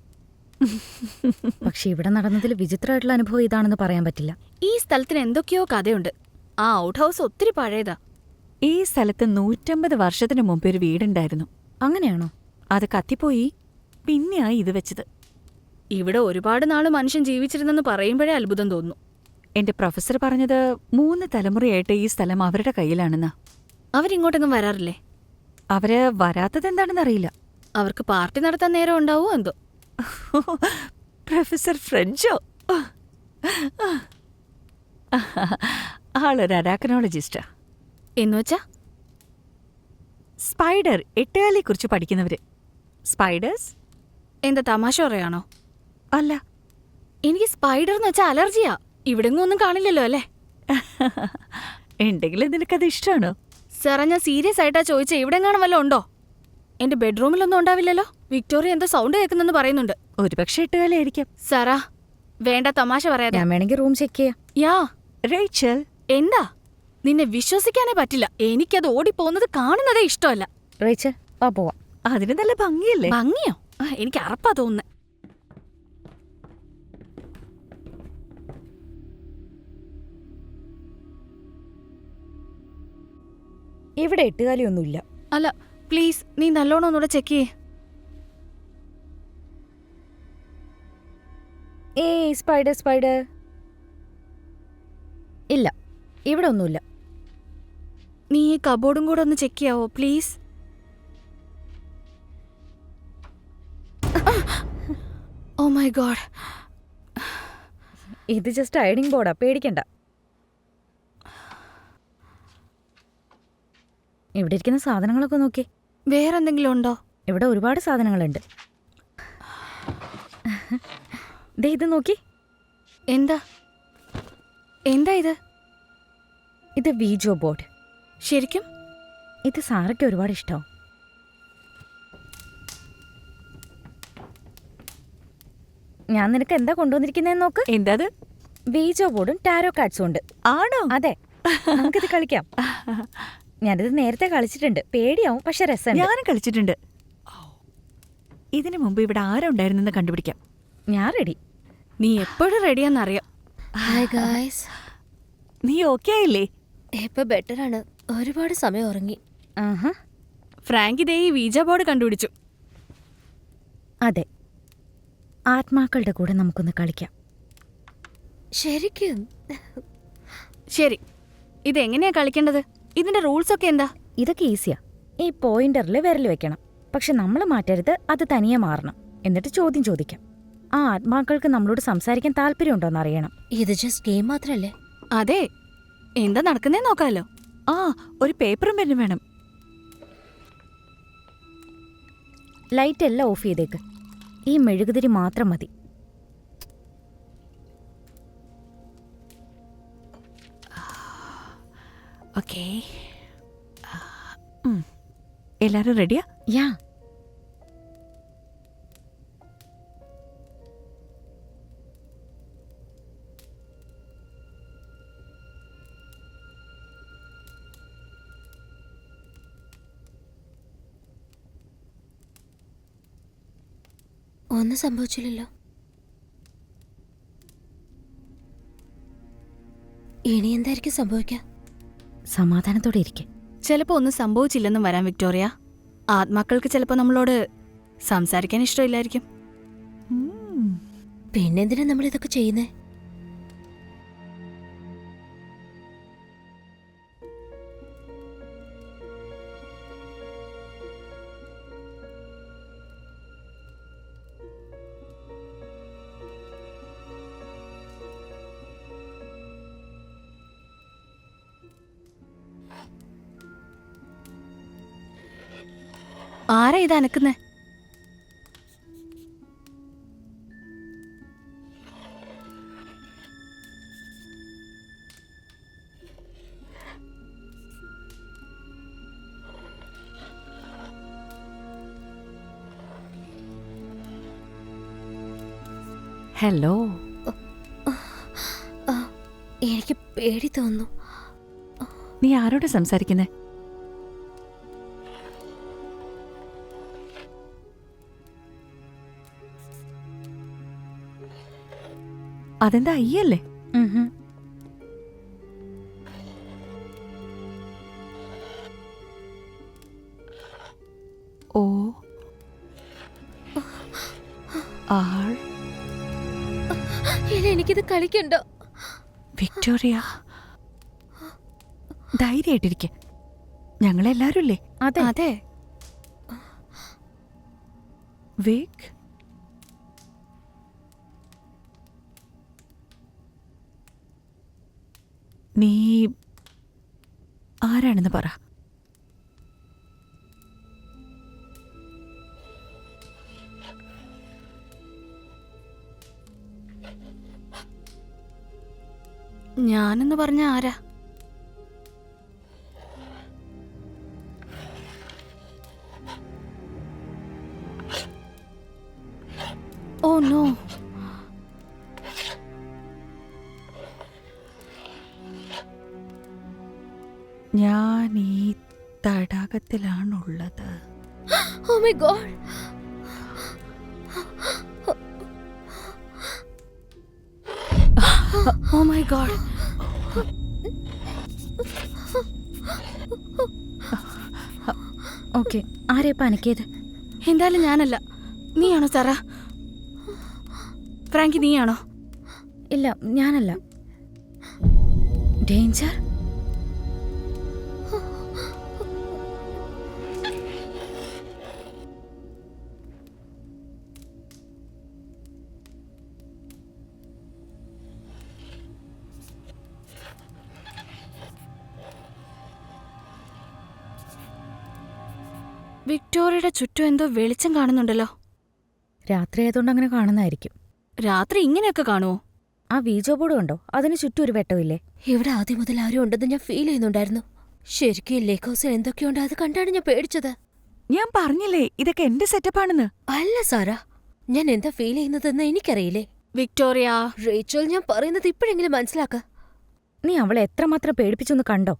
S3: പക്ഷെ ഇവിടെ നടന്നതിൽ വിചിത്രമായിട്ടുള്ള അനുഭവം ഇതാണെന്ന് പറയാൻ പറ്റില്ല.
S1: ഈ സ്ഥലത്തിന് എന്തൊക്കെയോ കഥയുണ്ട്. ആ ഔട്ട് ഹൗസ് ഒത്തിരി പഴയതാ.
S4: ഈ സ്ഥലത്ത് 150 വർഷത്തിന് മുമ്പ് ഒരു വീടുണ്ടായിരുന്നു.
S3: അങ്ങനെയാണോ?
S4: അത് കത്തിപ്പോയി, പിന്നെയായി ഇത് വെച്ചത്.
S1: ഇവിടെ ഒരുപാട് നാള് മനുഷ്യൻ ജീവിച്ചിരുന്നെന്ന് പറയുമ്പോഴേ അത്ഭുതം തോന്നുന്നു.
S4: എന്റെ പ്രൊഫസർ പറഞ്ഞത് 3 തലമുറയായിട്ട് ഈ സ്ഥലം അവരുടെ കയ്യിലാണെന്നാ.
S1: അവരിങ്ങോട്ടെങ്ങും വരാറില്ലേ?
S4: അവര് വരാത്തതെന്താണെന്നറിയില്ല.
S1: അവർക്ക് പാർട്ടി നടത്താൻ നേരം ഉണ്ടാവോ എന്തോ.
S4: പ്രൊഫസർ ഫ്രഞ്ചോ? ആളൊരു അരാക്കനോളജിസ്റ്റാ.
S1: എന്നുവെച്ചാ
S4: സ്പൈഡർ എട്ടുകാലിയെ കുറിച്ച് പഠിക്കുന്നവര്. സ്പൈഡേഴ്സ്?
S1: എന്താ തമാശ പറയാണോ?
S4: അല്ല.
S1: എനിക്ക് സ്പൈഡർ എന്ന് വെച്ചാൽ അലർജിയാ. ഇവിടെങ്ങും ഒന്നും കാണില്ലല്ലോ അല്ലേ?
S4: ഉണ്ടെങ്കിലും നിനക്കത് ഇഷ്ടമാണോ?
S1: സാറാ, ഞാൻ സീരിയസ് ആയിട്ടാ ചോദിച്ചേ. ഇവിടെങ്ങാനും വല്ലതും ഉണ്ടോ? എന്റെ ബെഡ്റൂമിലൊന്നും ഉണ്ടാവില്ലല്ലോ. വിക്ടോറിയ എന്തോ സൗണ്ട് കേൾക്കുന്നെന്ന് പറയുന്നുണ്ട്.
S4: ഒരുപക്ഷെ എട്ടുകാലിയായിരിക്കാം.
S1: സാറാ, വേണ്ട തമാശ പറയാതെ.
S3: ഞാൻ വേണമെങ്കിൽ റൂം ചെക്ക് ചെയ്യാം.
S1: യാ.
S4: റേച്ചൽ,
S1: എന്താ? നിന്നെ വിശ്വസിക്കാനേ പറ്റില്ല. എനിക്കത് ഓടിപ്പോകുന്നത് കാണുന്നതേ ഇഷ്ടമല്ല.
S3: റേച്ചൽ, വാ പോവാം.
S4: അതിന് നല്ല ഭംഗിയല്ലേ?
S1: ഭംഗിയോ? എനിക്ക് അറപ്പാ തോന്നുന്നത്.
S3: ഇവിടെ എട്ടുകാലിയൊന്നുമില്ല.
S1: അല്ല, പ്ലീസ് നീ നല്ലോണം ഒന്നുകൂടെ ചെക്ക് ചെയ്യേ.
S3: ഏയ് സ്പൈഡർ സ്പൈഡർ. ഇല്ല, ഇവിടെ ഒന്നുമില്ല.
S1: നീ ഈ കബോർഡും കൂടെ ഒന്ന് ചെക്ക് ചെയ്യാവോ പ്ലീസ്? Oh my God.
S3: ഇത് ജസ്റ്റ് ഐഡിങ് ബോർഡാ, പേടിക്കണ്ട. ഇവിടെ ഇരിക്കുന്ന സാധനങ്ങളൊക്കെ നോക്കി.
S1: വേറെന്തെങ്കിലും ഉണ്ടോ?
S3: ഇവിടെ ഒരുപാട് സാധനങ്ങളുണ്ട്. ദേ ഇത് നോക്കി.
S1: എന്താ എന്താ ഇത്?
S3: ഇത് വീജോ ബോർഡ്.
S1: ശരിക്കും?
S3: ഇത് സാറയ്ക്ക് ഒരുപാട് ഇഷ്ടമാവും. ഞാൻ നിനക്ക് എന്താ കൊണ്ടുവന്നിരിക്കുന്നതെന്ന് നോക്ക്.
S4: എന്താ?
S3: വീജോ ബോർഡും ടാരോ കാർഡ്സും ഉണ്ട്.
S4: ആണോ?
S3: അതെ, നമുക്കിത് കളിക്കാം. ഞാനിത് നേരത്തെ കളിച്ചിട്ടുണ്ട്. പേടിയാവും, പക്ഷെ രസം.
S4: ഞാനും കളിച്ചിട്ടുണ്ട്. ഇതിനു മുമ്പ് ഇവിടെ ആരുണ്ടായിരുന്നെന്ന് കണ്ടുപിടിക്കാം.
S3: ഞാൻ റെഡി.
S1: നീ എപ്പോഴും റെഡിയാന്നറിയാം.
S2: Hi guys.
S4: നീ ഓക്കെ ആയില്ലേ?
S2: ഇപ്പൊ ബെറ്ററാണ്. ഒരുപാട് സമയം ഉറങ്ങി.
S3: ആഹാ,
S1: ഫ്രാങ്ക് ഇതേ ഈ വീജ ബോർഡ് കണ്ടുപിടിച്ചു.
S3: അതെ, ആത്മാക്കളുടെ കൂടെ നമുക്കൊന്ന് കളിക്കാം.
S2: ശരിക്കും?
S1: ശരി, ഇതെങ്ങനെയാ കളിക്കേണ്ടത്? ഇതിന്റെ റൂൾസ് ഒക്കെ എന്താ?
S3: ഇതൊക്കെ ഈസിയാ. ഈ പോയിന്ററിൽ വിരൽ വെക്കണം. പക്ഷെ നമ്മൾ മാറ്റരുത്, അത് തനിയെ മാറണം. എന്നിട്ട് ചോദ്യം ചോദിക്കാം. ആ ആത്മാക്കൾക്ക് നമ്മളോട് സംസാരിക്കാൻ താല്പര്യമുണ്ടോന്ന് അറിയണം.
S2: ഇത് ജസ്റ്റ് ഗെയിം മാത്രല്ലേ?
S1: അതെ, എന്താ നടക്കുന്നേ നോക്കാലോ.
S4: ആ, ഒരു പേപ്പറും പെന്നും വേണം.
S3: ലൈറ്റ് എല്ലാം ഓഫ് ചെയ്തേക്ക്. ഈ മെഴുകുതിരി മാത്രം മതി.
S4: ഓക്കേ. എല്ലാരും റെഡിയാ?
S3: യാ.
S2: ഒന്നും സംഭവിച്ചില്ലല്ലോ. ഇനി എന്തായിരിക്കും സംഭവിക്കുക?
S3: സമാധാനത്തോടെ ഇരിക്കെ.
S1: ചിലപ്പോ ഒന്നും സംഭവിച്ചില്ലെന്നും വരാം വിക്ടോറിയ. ആത്മാക്കൾക്ക് ചിലപ്പോ നമ്മളോട് സംസാരിക്കാൻ ഇഷ്ടമില്ലായിരിക്കും.
S2: പിന്നെന്തിനാ നമ്മൾ ഇതൊക്കെ ചെയ്യുന്നേ?
S1: ആരാ ഇത് അനക്കുന്നേ?
S4: ഹലോ.
S2: എനിക്ക് പേടി തോന്നുന്നു.
S4: നീ ആരോടാ സംസാരിക്കുന്നേ? അതെന്താ അയ്യല്ലേ?
S3: ഉഹും.
S4: ഓ ആൾ
S2: ഇല്ല, എനിക്കിത് കളിക്കണ്ടോ.
S4: വിക്ടോറിയ, ധൈര്യമായിട്ടിരിക്കെ. ഞങ്ങളെല്ലാരും ഇല്ലേ?
S3: അതെ
S1: അതെ.
S4: വിക്, നീ ആരാണെന്ന് പറ.
S1: ഞാനെന്ന് പറഞ്ഞ ആരാ? Oh no.
S4: ഞാൻ ഈ തടാകത്തിലാണുള്ളത്.
S2: Oh my God.
S1: Oh my God.
S3: Okay, ആരെയാ പനിക്കിയത്?
S1: എന്തായാലും ഞാനല്ല. നീയാണോ സാറ? ഫ്രാങ്കി നീയാണോ?
S3: ഇല്ല, ഞാനല്ല. ഡേഞ്ചർ?
S1: വിക്ടോറിയയുടെ ചുറ്റും എന്തോ വെളിച്ചം കാണുന്നുണ്ടല്ലോ.
S3: രാത്രി ആയതുകൊണ്ട് അങ്ങനെ കാണുന്നതായിരിക്കും.
S1: രാത്രി ഇങ്ങനെയൊക്കെ കാണുമോ?
S3: ആ വീജോ ബോർഡ് കണ്ടോ? അതിന് ചുറ്റും ഒരു വെട്ടമില്ലേ?
S2: ഇവിടെ ആദ്യം മുതൽ ആരും ഉണ്ടെന്ന് ഞാൻ ഫീൽ ചെയ്യുന്നുണ്ടായിരുന്നു. ശരിക്കും ഈ ലേക്ക് ഹൗസിൽ എന്തൊക്കെയുണ്ട് അത് കണ്ടാണ് ഞാൻ പേടിച്ചത്.
S4: ഞാൻ പറഞ്ഞില്ലേ ഇതൊക്കെ എന്റെ സെറ്റപ്പാണെന്ന്.
S2: അല്ല സാറാ, ഞാൻ എന്താ ഫീൽ ചെയ്യുന്നതെന്ന് എനിക്കറിയില്ലേ.
S1: വിക്ടോറിയ,
S2: റേച്ചൽ, ഞാൻ പറയുന്നത് ഇപ്പോഴെങ്കിലും മനസ്സിലാക്ക.
S3: നീ അവളെ എത്രമാത്രം പേടിപ്പിച്ചൊന്ന് കണ്ടോ?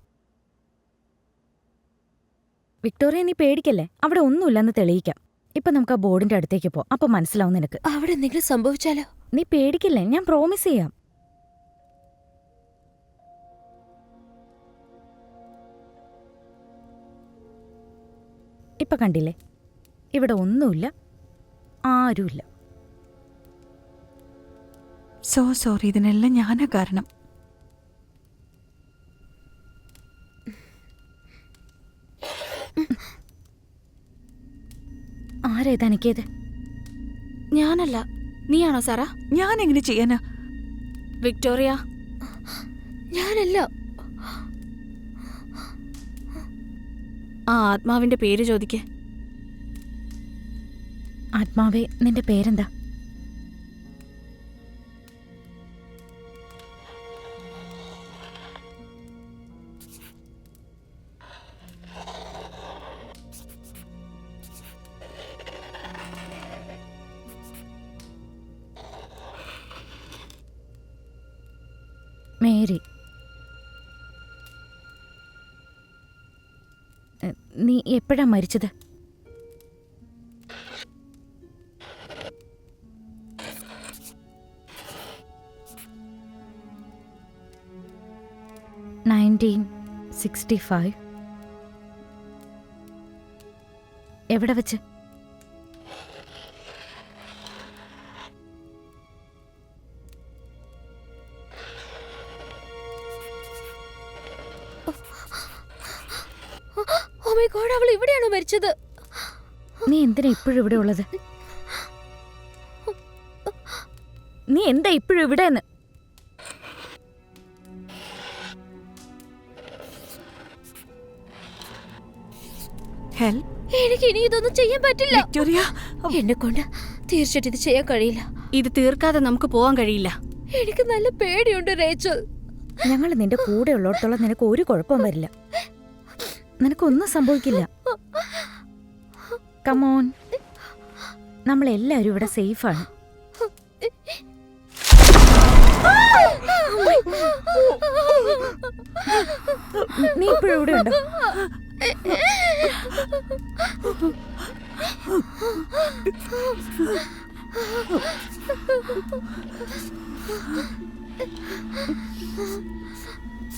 S3: വിക്ടോറിയ, നീ പേടിക്കല്ലേ. അവിടെ ഒന്നുമില്ലെന്ന് തെളിയിക്കാം. ഇപ്പൊ നമുക്ക് ആ ബോർഡിന്റെ അടുത്തേക്ക് പോ. അപ്പൊ മനസ്സിലാവും നിനക്ക്.
S2: അവിടെ എന്തെങ്കിലും സംഭവിച്ചാലോ?
S3: നീ പേടിക്കില്ലേ, ഞാൻ പ്രോമിസ് ചെയ്യാം. ഇപ്പൊ കണ്ടില്ലേ, ഇവിടെ ഒന്നുമില്ല, ആരുമില്ല.
S4: സോറി, ഇതിനെല്ലാം ഞാനാ കാരണം.
S3: ആരാ തനിക്കേത്?
S1: ഞാനല്ല. നീയാണോ സാറ?
S4: ഞാൻ എങ്ങനെ ചെയ്യാനാ?
S1: വിക്ടോറിയ,
S2: ഞാനല്ല.
S1: ആ ആത്മാവിന്റെ പേര് ചോദിക്കേ.
S3: ആത്മാവേ, നിന്റെ പേരെന്താ? മേരി. നീ എപ്പോഴാ മരിച്ചത്? $1965. എവിടെ വെച്ച്?
S2: Oh my God, അവൾ ഇവിടെയാണോ മരിച്ചത്?
S3: നീ എന്തിനാ ഇപ്പോഴും ഇവിടെ ഉള്ളത്? നീ എന്താ ഇപ്പോഴും ഇവിടെ?
S2: എനിക്ക് ഇനി ഇതൊന്നും ചെയ്യാൻ പറ്റില്ല.
S4: വിക്ടോറിയ,
S2: എന്നെ കൊണ്ട് തീർച്ചയായിട്ടും ഇത് ചെയ്യാൻ കഴിയില്ല.
S1: ഇത് തീർക്കാതെ നമുക്ക് പോവാൻ കഴിയില്ല.
S2: എനിക്ക് നല്ല പേടിയുണ്ട് റേച്ചൽ.
S3: ഞങ്ങൾ നിന്റെ കൂടെ ഉള്ളിടത്തോളം നിനക്ക് ഒരു കുഴപ്പവും വരില്ല. നിനക്കൊന്നും സംഭവിക്കില്ല. കമോൺ, നമ്മളെല്ലാവരും ഇവിടെ സേഫാണ്. നീ ഇപ്പോഴും ഇവിടെ ഉണ്ടോ?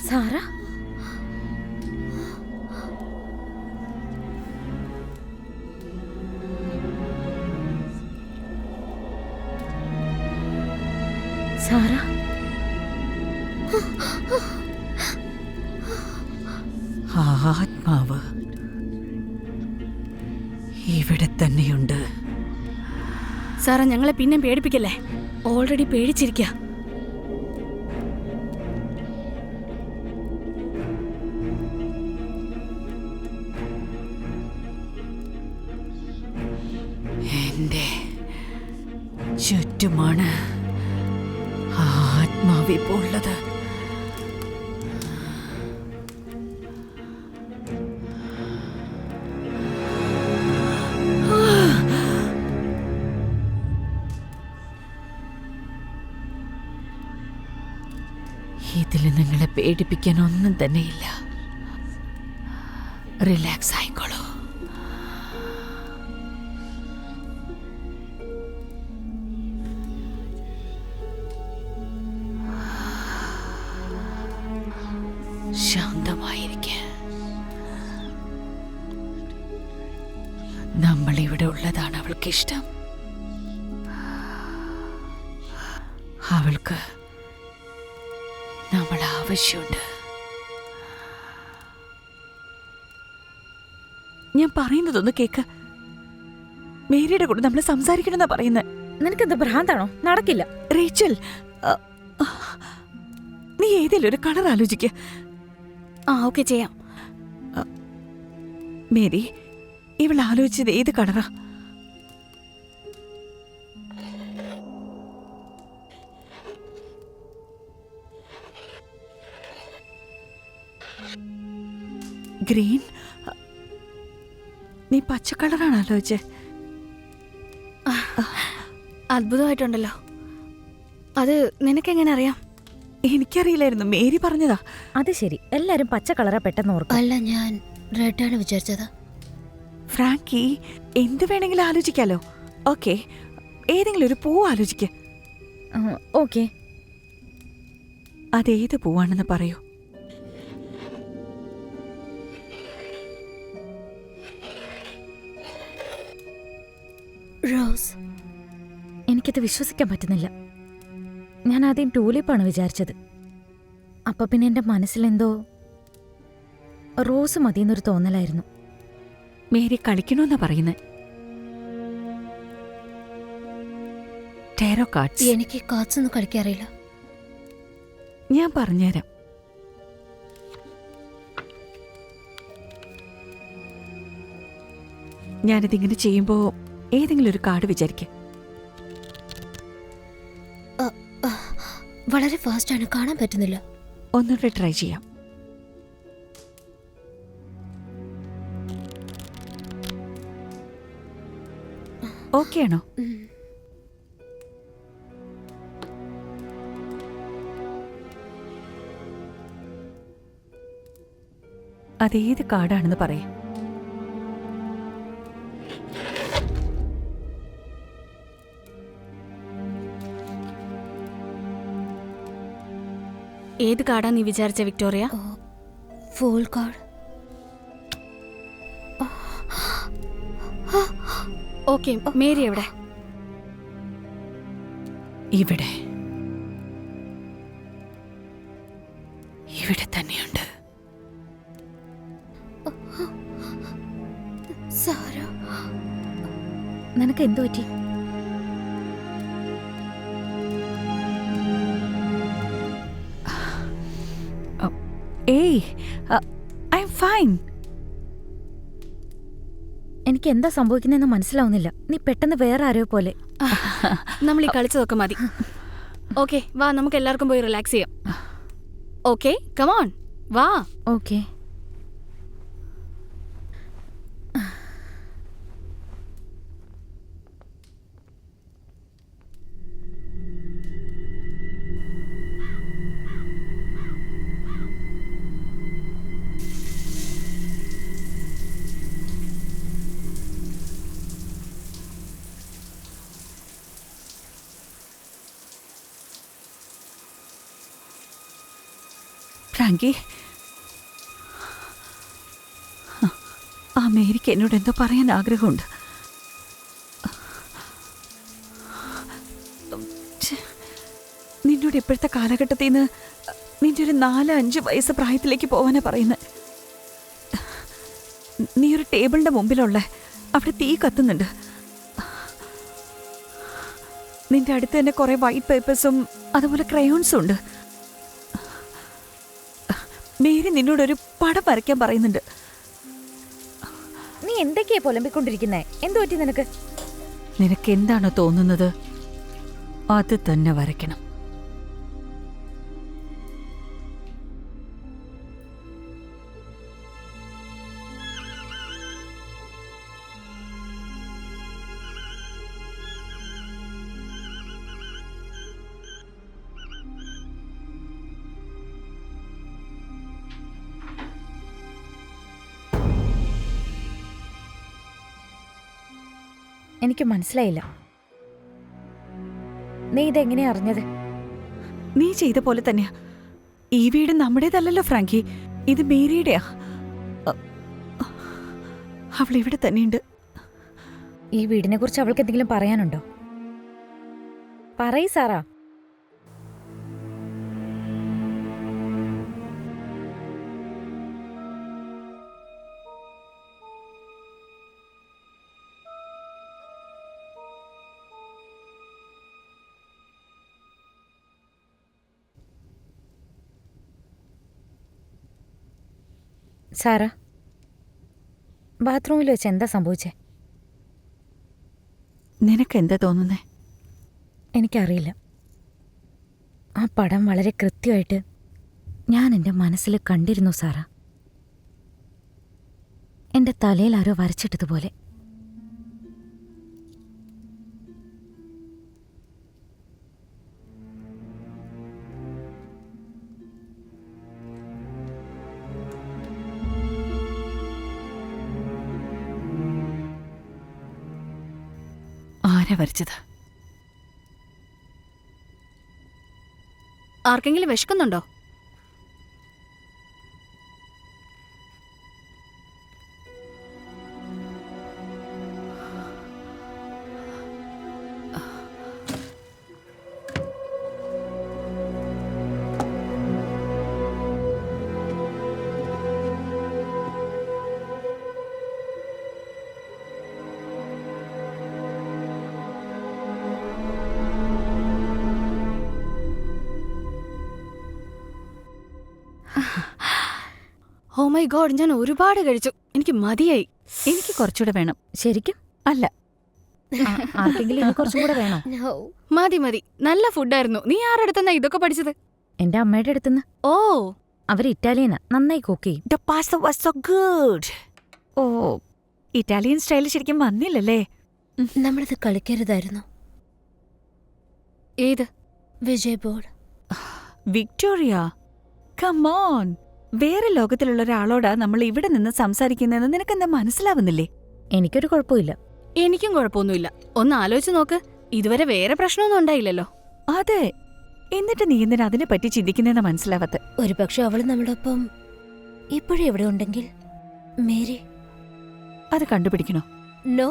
S3: സാറ, സാറ,
S4: ആത്മാവ് ഇവിടെ തന്നെയുണ്ട്.
S1: സാറ, ഞങ്ങളെ പിന്നെ പേടിപ്പിക്കല്ലേ, ഓൾറെഡി പേടിച്ചിരിക്കുക.
S4: എന്റെ ചുറ്റുമാണ് ആത്മാവിപ്പോ ഉള്ളത്. ഇതിൽ നിങ്ങളെ പേടിപ്പിക്കാൻ ഒന്നും തന്നെയില്ല. റിലാക്സ് ആയിക്കോളൂ. ശാന്തമായിരിക്ക. നമ്മളിവിടെ ഉള്ളതാണ് അവൾക്കിഷ്ടം. അവൾക്ക് നമ്മൾ ആവശ്യമുണ്ട്. ഞാൻ പറയുന്നതൊന്ന് കേക്ക്. മേരിയുടെ കൂടെ നമ്മൾ സംസാരിക്കണമെന്നാ പറയുന്നത്.
S3: നിനക്കെന്താ ഭ്രാന്താണോ? നടക്കില്ല.
S4: റേച്ചൽ, നീ ഏതെങ്കിലും ഒരു കളർ ആലോചിക്ക.
S1: ഓക്കെ, ചെയ്യാം.
S4: മേരി, ഇവൾ ആലോചിച്ചത് ഏത് കളറാ? ഗ്രീൻ? നീ പച്ച കളറാണ് ആലോചിച്ചേ.
S1: അത്ഭുതമായിട്ടുണ്ടല്ലോ. അത് നിനക്കെങ്ങനെ അറിയാം?
S4: എനിക്കറിയില്ലായിരുന്നു, മേരി പറഞ്ഞതാ.
S3: അത് ശരി, എല്ലാരും പച്ച കളറാ പെട്ടെന്ന് ഓർക്കും.
S2: അല്ല, ഞാൻ റെഡാണ് വിചാരിച്ചത്.
S4: ഫ്രാങ്കി, എന്ത് വേണമെങ്കിലും ആലോചിക്കാലോ. ഓക്കെ, ഏതെങ്കിലും ഒരു പൂവ് ആലോചിക്ക.
S3: ഓക്കെ.
S4: അതേത് പൂവാണെന്ന് പറയൂ.
S2: റോസ്.
S3: എനിക്കത് വിശ്വസിക്കാൻ പറ്റുന്നില്ല. ഞാൻ ആദ്യം ടൂലിപ്പാണ് വിചാരിച്ചത്. അപ്പൊ പിന്നെ എന്റെ മനസ്സിലെന്തോ റോസ് മതിയെന്നൊരു തോന്നലായിരുന്നു.
S4: മേരി കളിക്കണമെന്നാ പറയുന്നത്. Tarot cards.
S2: എനിക്ക് കാർഡ്സ് ഒന്നും കളിക്കാറില്ല.
S4: ഞാൻ പറഞ്ഞുതരാം. ഞാനിതിങ്ങനെ ചെയ്യുമ്പോ ഏതെങ്കിലും ഒരു കാർഡ് വിചാരിക്ക.
S2: വളരെ ഫാസ്റ്റാണ്, കാണാൻ പറ്റുന്നില്ല.
S4: ഒന്നുകൂടെ ട്രൈ ചെയ്യാം. ഓക്കെ ആണോ? അതേത് കാർഡാണെന്ന് പറയാം.
S1: ഏത് കാർഡാ നീ വിചാരിച്ച Victoria?
S2: Full card.
S1: Okay, Mary എവിടെ?
S4: ഇവിടെ ഇവിടെ തന്നെയുണ്ട്.
S2: സാര,
S3: നിനക്ക് എന്തു പറ്റി?
S4: ഏയ്, ഐ എം ഫൈൻ.
S3: എനിക്ക് എന്താ സംഭവിക്കുന്നതെന്ന് മനസ്സിലാവുന്നില്ല. നീ പെട്ടെന്ന് വേറെ ആരോ പോലെ.
S1: നമ്മൾ ഈ കളിച്ചതൊക്കെ മതി. ഓക്കെ, വാ, നമുക്ക് എല്ലാവർക്കും പോയി റിലാക്സ് ചെയ്യാം. ഓക്കെ, കമോൺ, വാ.
S3: ഓക്കെ.
S4: ഫ്രാങ്കി, ആ മേരിക്ക് എന്നോട് എന്തോ പറയാൻ ആഗ്രഹമുണ്ട്. ഛെ, നിന്നോട് ഇപ്പോഴത്തെ കാലഘട്ടത്തിൽ നിന്ന് നിന്റെ ഒരു 4-5 വയസ്സ് പ്രായത്തിലേക്ക് പോവാനാ പറയുന്നത്. നീ ഒരു ടേബിളിന്റെ മുമ്പിലുള്ള അവിടെ തീ കത്തുന്നുണ്ട്. നിന്റെ അടുത്ത് തന്നെ കുറെ വൈറ്റ് പേപ്പേഴ്സും അതുപോലെ ക്രയോൺസും ഉണ്ട്. മേരി നിന്നോടൊരു പടം വരയ്ക്കാൻ പറയുന്നുണ്ട്.
S3: നീ എന്തൊക്കെയാ പുലമ്പിക്കൊണ്ടിരിക്കുന്നേ? എന്തു പറ്റി നിനക്ക്?
S4: നിനക്ക് എന്താണോ തോന്നുന്നത് അത് തന്നെ വരയ്ക്കണം.
S3: എനിക്ക് മനസ്സിലായില്ല. നീ ഇതെങ്ങനെയാ അറിഞ്ഞത്?
S4: നീ ചെയ്ത പോലെ തന്നെയാ. ഈ വീട് നമ്മുടേതല്ലല്ലോ ഫ്രാങ്കി, ഇത് മേരിയുടെയാ. അവൾ ഇവിടെ തന്നെയുണ്ട്.
S3: ഈ വീടിനെ കുറിച്ച് അവൾക്ക് എന്തെങ്കിലും പറയാനുണ്ടോ? പറയ് സാറാ. സാറാ, ബാത്റൂമിൽ വെച്ച് എന്താ സംഭവിച്ചേ?
S4: നിനക്കെന്താ തോന്നുന്നേ?
S3: എനിക്കറിയില്ല. ആ പടം വളരെ കൃത്യമായിട്ട് ഞാൻ എൻ്റെ മനസ്സിൽ കണ്ടിരുന്നു സാറാ. എൻ്റെ തലയിൽ ആരോ വരച്ചിട്ടതുപോലെ.
S4: ആരാ വരച്ചത്?
S1: ആർക്കെങ്കിലും വിശക്കുന്നുണ്ടോ? ഓ മൈ ഗോഡ്, ഞാൻ ഒരുപാട് കഴിച്ചു. എനിക്ക് മതിയായി.
S4: എനിക്ക് കുറച്ചുകൂടെ വേണം.
S3: ശരിക്കും?
S4: അല്ല,
S3: ആർക്കെങ്കിലും ഇനി കുറച്ചും കൂടെ വേണോ?
S2: No.
S1: മതി മതി, നല്ല ഫുഡായിരുന്നു. നീ ആരുടെ അടുത്തെന്നാ ഇതൊക്കെ പഠിച്ചത്?
S3: എൻ്റെ അമ്മയുടെ അടുത്തുനിന്ന്.
S1: ഓ,
S3: അവർ ഇറ്റാലിയനാ, നന്നായി കുക്ക് ചെയ്യും.
S4: the pasta was so good. Oh, Italian style ശരിക്കും വന്നില്ലല്ലേ?
S2: നമ്മളിത് കളിക്കരുതായിരുന്നു.
S1: ഏത്?
S2: Ouija board.
S4: Victoria, come on. വേറെ ലോകത്തിലുള്ള ഒരാളോടാ നമ്മൾ ഇവിടെ നിന്ന് സംസാരിക്കുന്നതെന്ന് നിനക്കെന്താ മനസ്സിലാവുന്നില്ലേ?
S3: എനിക്കൊരു കുഴപ്പമില്ല.
S1: എനിക്കും കുഴപ്പമൊന്നുമില്ല. ഒന്ന് ആലോചിച്ച് നോക്ക്, ഇതുവരെ വേറെ പ്രശ്നമൊന്നും ഉണ്ടായില്ലല്ലോ.
S4: അതെ, എന്നിട്ട് നീ എന്തിനാ അതിനെ പറ്റി ചിന്തിക്കുന്നതെന്ന് മനസ്സിലാവാത്ത?
S2: ഒരുപക്ഷെ അവൾ നമ്മുടെ ഒപ്പം ഇപ്പോഴും എവിടെ ഉണ്ടെങ്കിൽ മേരി.
S4: അത് കണ്ടുപിടിക്കണോ?
S2: നോ.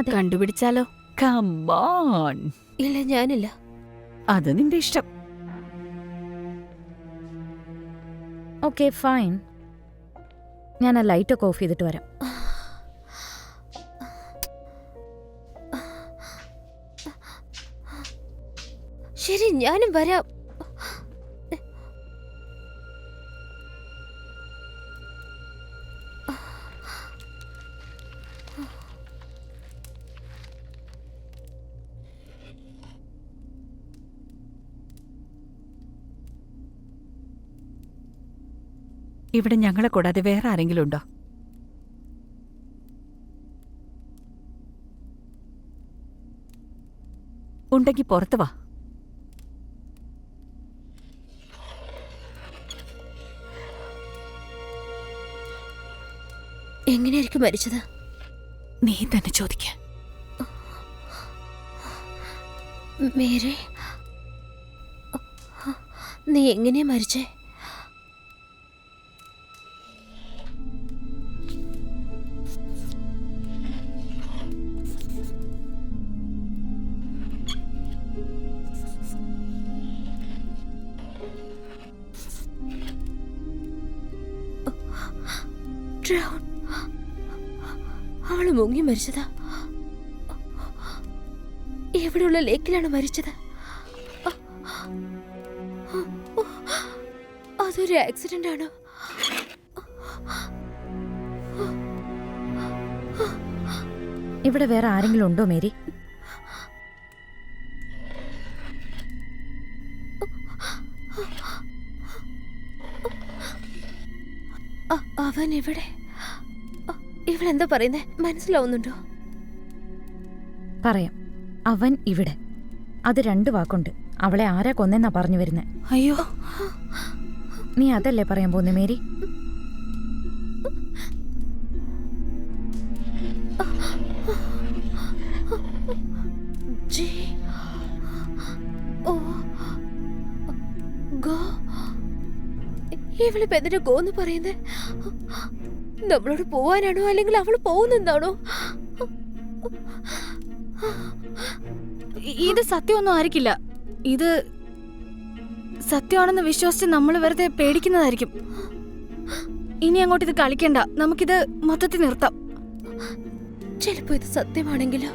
S3: അതെ,
S1: കണ്ടുപിടിച്ചാലോ?
S4: Come on.
S2: ഇല്ല, ഞാനില്ല.
S4: അത് നിന്റെ ഇഷ്ടം.
S3: Okay fine. ഞാൻ ആ ലൈറ്റൊക്കെ ഓഫ് ചെയ്തിട്ട് വരാം.
S2: ശരി, ഞാനും വരാം.
S4: ഇവിടെ ഞങ്ങളെ കൂടാതെ വേറെ ആരെങ്കിലും ഉണ്ടോ? ഉണ്ടെങ്കിൽ പുറത്ത് വാ.
S2: എങ്ങനെയായിരിക്കും മരിച്ചത്?
S4: നീ തന്നെ ചോദിക്ക.
S2: മേരി, നീ എങ്ങനെയാ മരിച്ചേ? Drown. അവള് മുങ്ങി മരിച്ചതാ. എവിടെയുള്ള ലേക്കിലാണ് മരിച്ചത്. അതൊരു ആക്സിഡന്റ് ആണോ?
S3: ഇവിടെ വേറെ ആരെങ്കിലും ഉണ്ടോ മേരി?
S2: അവൻ ഇവിടെ. ഇവളെന്താ പറയുന്നേ? മനസ്സിലാവുന്നുണ്ടോ?
S3: പറയാം. അവൻ ഇവിടെ. അത് 2 വാക്കുണ്ട്. അവളെ ആരാ കൊന്നെന്നാ പറഞ്ഞു വരുന്നേ.
S1: അയ്യോ,
S3: നീ അതല്ലേ പറയാൻ പോന്നെ മേരി?
S2: G O go. ഇവളിപ്പോ എന്തിനാ ഗോന്ന് പറയുന്നേ? നമ്മളോട് പോവാനാണോ അല്ലെങ്കിൽ അവള് പോകുന്നെന്താണോ?
S1: ഇത് സത്യമൊന്നും ആയിരിക്കില്ല. ഇത് സത്യമാണെന്ന് വിശ്വസിച്ച് നമ്മൾ വെറുതെ പേടിക്കുന്നതായിരിക്കും. ഇനി അങ്ങോട്ട് ഇത് കളിക്കണ്ട. നമുക്കിത് മൊത്തത്തിൽ നിർത്താം.
S2: ചിലപ്പോ ഇത് സത്യമാണെങ്കിലോ?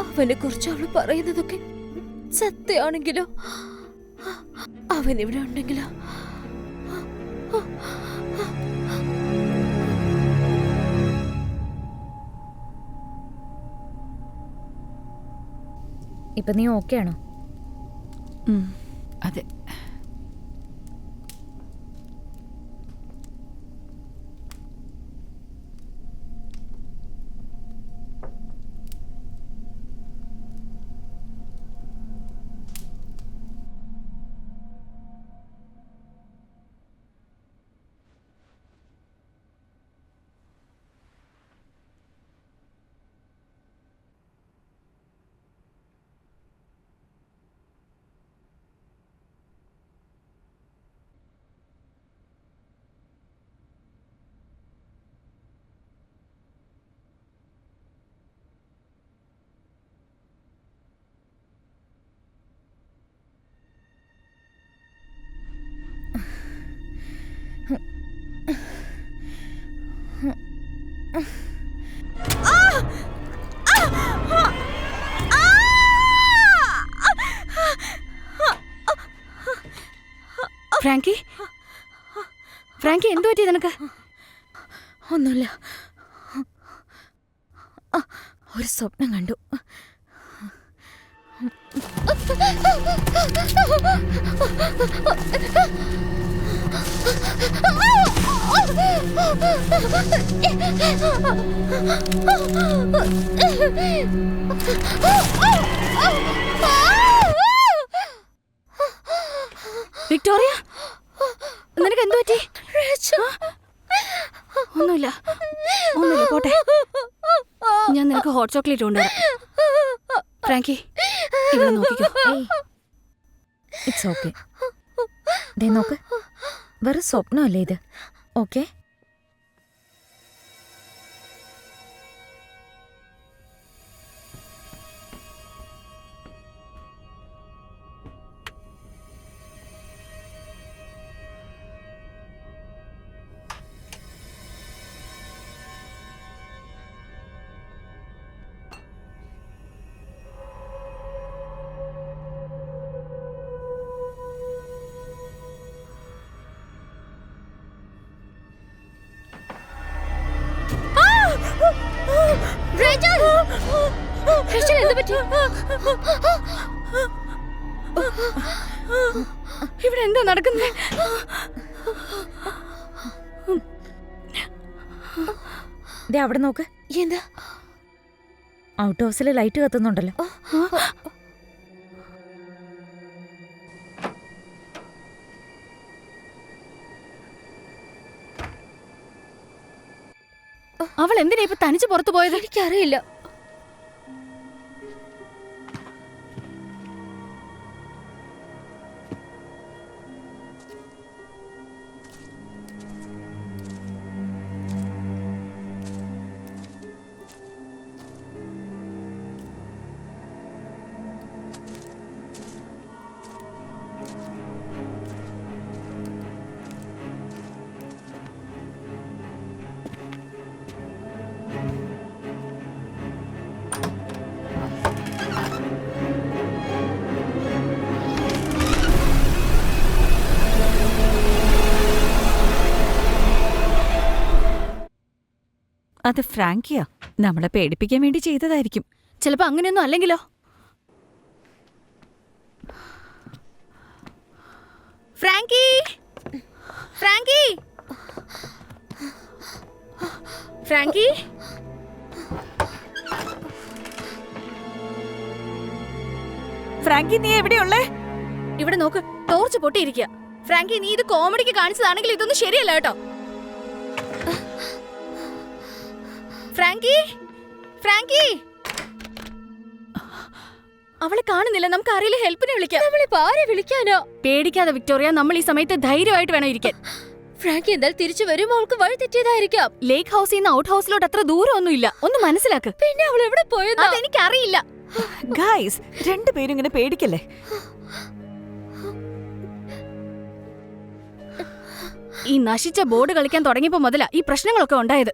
S2: അവനെ കുറിച്ച് അവള് പറയുന്നതൊക്കെ സത്യമാണെങ്കിലോ? അവൻ ഇവിടെ ഉണ്ടെങ്കിലോ?
S3: ഇപ്പൊ നീ ഓക്കെ ആണോ?
S1: അതെ. ഫ്രാങ്കി, ഫ്രാങ്കി, എന്തു പറ്റി നിനക്ക്?
S3: ഒന്നുമില്ല. ഒരു സ്വപ്നം കണ്ടു.
S1: വിക്ടോറിയ, നിനക്ക് എന്തു പറ്റി? ഒന്നുമില്ല, ഒന്നുമില്ല, പോട്ടെ. ഞാൻ നിനക്ക് ഹോട്ട് ചോക്ലേറ്റ് കൊണ്ടുവരാം. ഫ്രാങ്കി, ഇവിടെ നോക്കിക്കോ.
S3: It's okay. ദേ നോക്ക്, വെറും സ്വപ്നമല്ലേ ഇത്. ഓക്കെ.
S1: ഇവിടെ എന്താ നടക്കുന്നത്?
S3: ദേ അവിടെ നോക്ക്.
S2: എന്താ?
S3: ഔട്ട് ഹൗസിൽ ലൈറ്റ് കത്തുന്നുണ്ടല്ലോ.
S1: അവൾ എന്തിനാ ഇപ്പൊ തനിച്ച് പുറത്തു പോയത്?
S2: എനിക്കറിയില്ല.
S4: അത് ഫ്രാങ്കിയാ നമ്മളെ പേടിപ്പിക്കാൻ വേണ്ടി ചെയ്തതായിരിക്കും.
S1: ചിലപ്പോ അങ്ങനെയൊന്നും അല്ലെങ്കിലോ? ഫ്രാങ്കി, ഫ്രാങ്കി, ഫ്രാങ്കി,
S4: ഫ്രാങ്കി നീ എവിടെയുള്ളേ?
S1: ഇവിടെ നോക്ക്, ടോർച്ച് പൊട്ടിയിരിക്കുക. ഫ്രാങ്കി, നീ ഇത് കോമഡിക്ക് കാണിച്ചതാണെങ്കിൽ ഇതൊന്നും ശരിയല്ല കേട്ടോ. ഫ്രാങ്കി, ഫ്രാങ്കി, അവളെ കാണുന്നില്ല. നമുക്ക് ആരെങ്കിലും ഹെൽപ്പിനെ വിളിക്കാം.
S2: നമ്മളിപ്പോ ആരെ വിളിക്കാനോ?
S1: പേടിക്കാതെ വിക്ടോറിയ, നമ്മൾ ഈ സമയത്ത് ധൈര്യമായിട്ട് വേണം ഇരിക്കാൻ.
S2: ഫ്രാങ്കി എന്തായാലും തിരിച്ചു വരുമ്പോ അവൾക്ക് വഴി തെറ്റിയതായിരിക്കാം.
S1: ലേക്ക് ഹൗസിൽ നിന്ന് ഔട്ട് ഹൗസിലോട്ട് അത്ര ദൂരമൊന്നും ഇല്ല. ഒന്ന് മനസ്സിലാക്ക്.
S2: പിന്നെ അവൾ എവിടെ പോയെന്ന്
S1: അതെനിക്കറിയില്ല.
S4: ഗായ്സ്, രണ്ടുപേരും ഇങ്ങനെ പേടിക്കല്ലേ.
S1: ഈ നശിച്ച ബോർഡ് കളിക്കാൻ തുടങ്ങിയപ്പോ മുതലാ ഈ പ്രശ്നങ്ങളൊക്കെ ഉണ്ടായത്.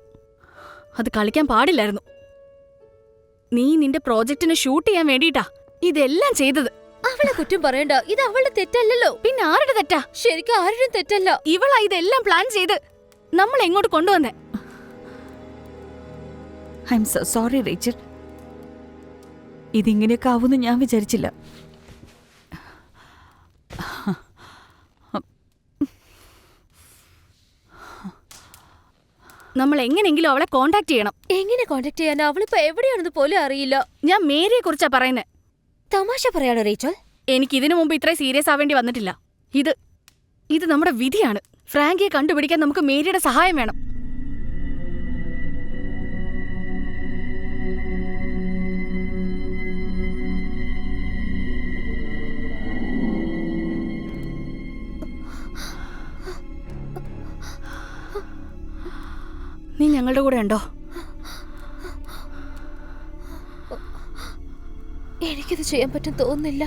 S1: അത് കളിക്കാൻ പാടില്ലായിരുന്നു. നീ നിന്റെ പ്രോജക്റ്റിന് ഷൂട്ട് ചെയ്യാൻ വേണ്ടിട്ടാ ഇതെല്ലാം ചെയ്തത്.
S2: അവളെ കുറ്റം പറയണ്ട, ഇത് അവളുടെ തെറ്റല്ലല്ലോ.
S1: പിന്നെ ആരുടെ തെറ്റാ?
S2: ശരിക്കും ആരുടെയും തെറ്റല്ല.
S1: ഇവളാ ഇതെല്ലാം പ്ലാൻ ചെയ്ത് നമ്മൾ എങ്ങോട്ട് കൊണ്ടുവന്നേ.
S4: I'm so sorry Rachel. ഇതിങ്ങനെയൊക്കെ ആവുമെന്ന് ഞാൻ വിചാരിച്ചില്ല.
S1: നമ്മൾ എങ്ങനെയെങ്കിലും അവളെ കോണ്ടാക്ട് ചെയ്യണം.
S2: എങ്ങനെ കോണ്ടാക്ട് ചെയ്യാനാ? അവളിപ്പോ എവിടെയാണെന്ന് പോലും അറിയില്ല.
S1: ഞാൻ മേരിയെ കുറിച്ചാ പറയുന്നേ.
S2: തമാശ പറയാണോ റേച്ചൽ?
S1: എനിക്ക് ഇതിനു മുമ്പ് ഇത്ര സീരിയസ് ആവേണ്ടി വന്നിട്ടില്ല. ഇത് നമ്മുടെ വിധിയാണ്. ഫ്രാങ്കിയെ കണ്ടുപിടിക്കാൻ നമുക്ക് മേരിയുടെ സഹായം വേണം. നീ ഞങ്ങളുടെ കൂടെ ഉണ്ടോ?
S2: എനിക്കിത് ചെയ്യാൻ പറ്റും തോന്നുന്നില്ല.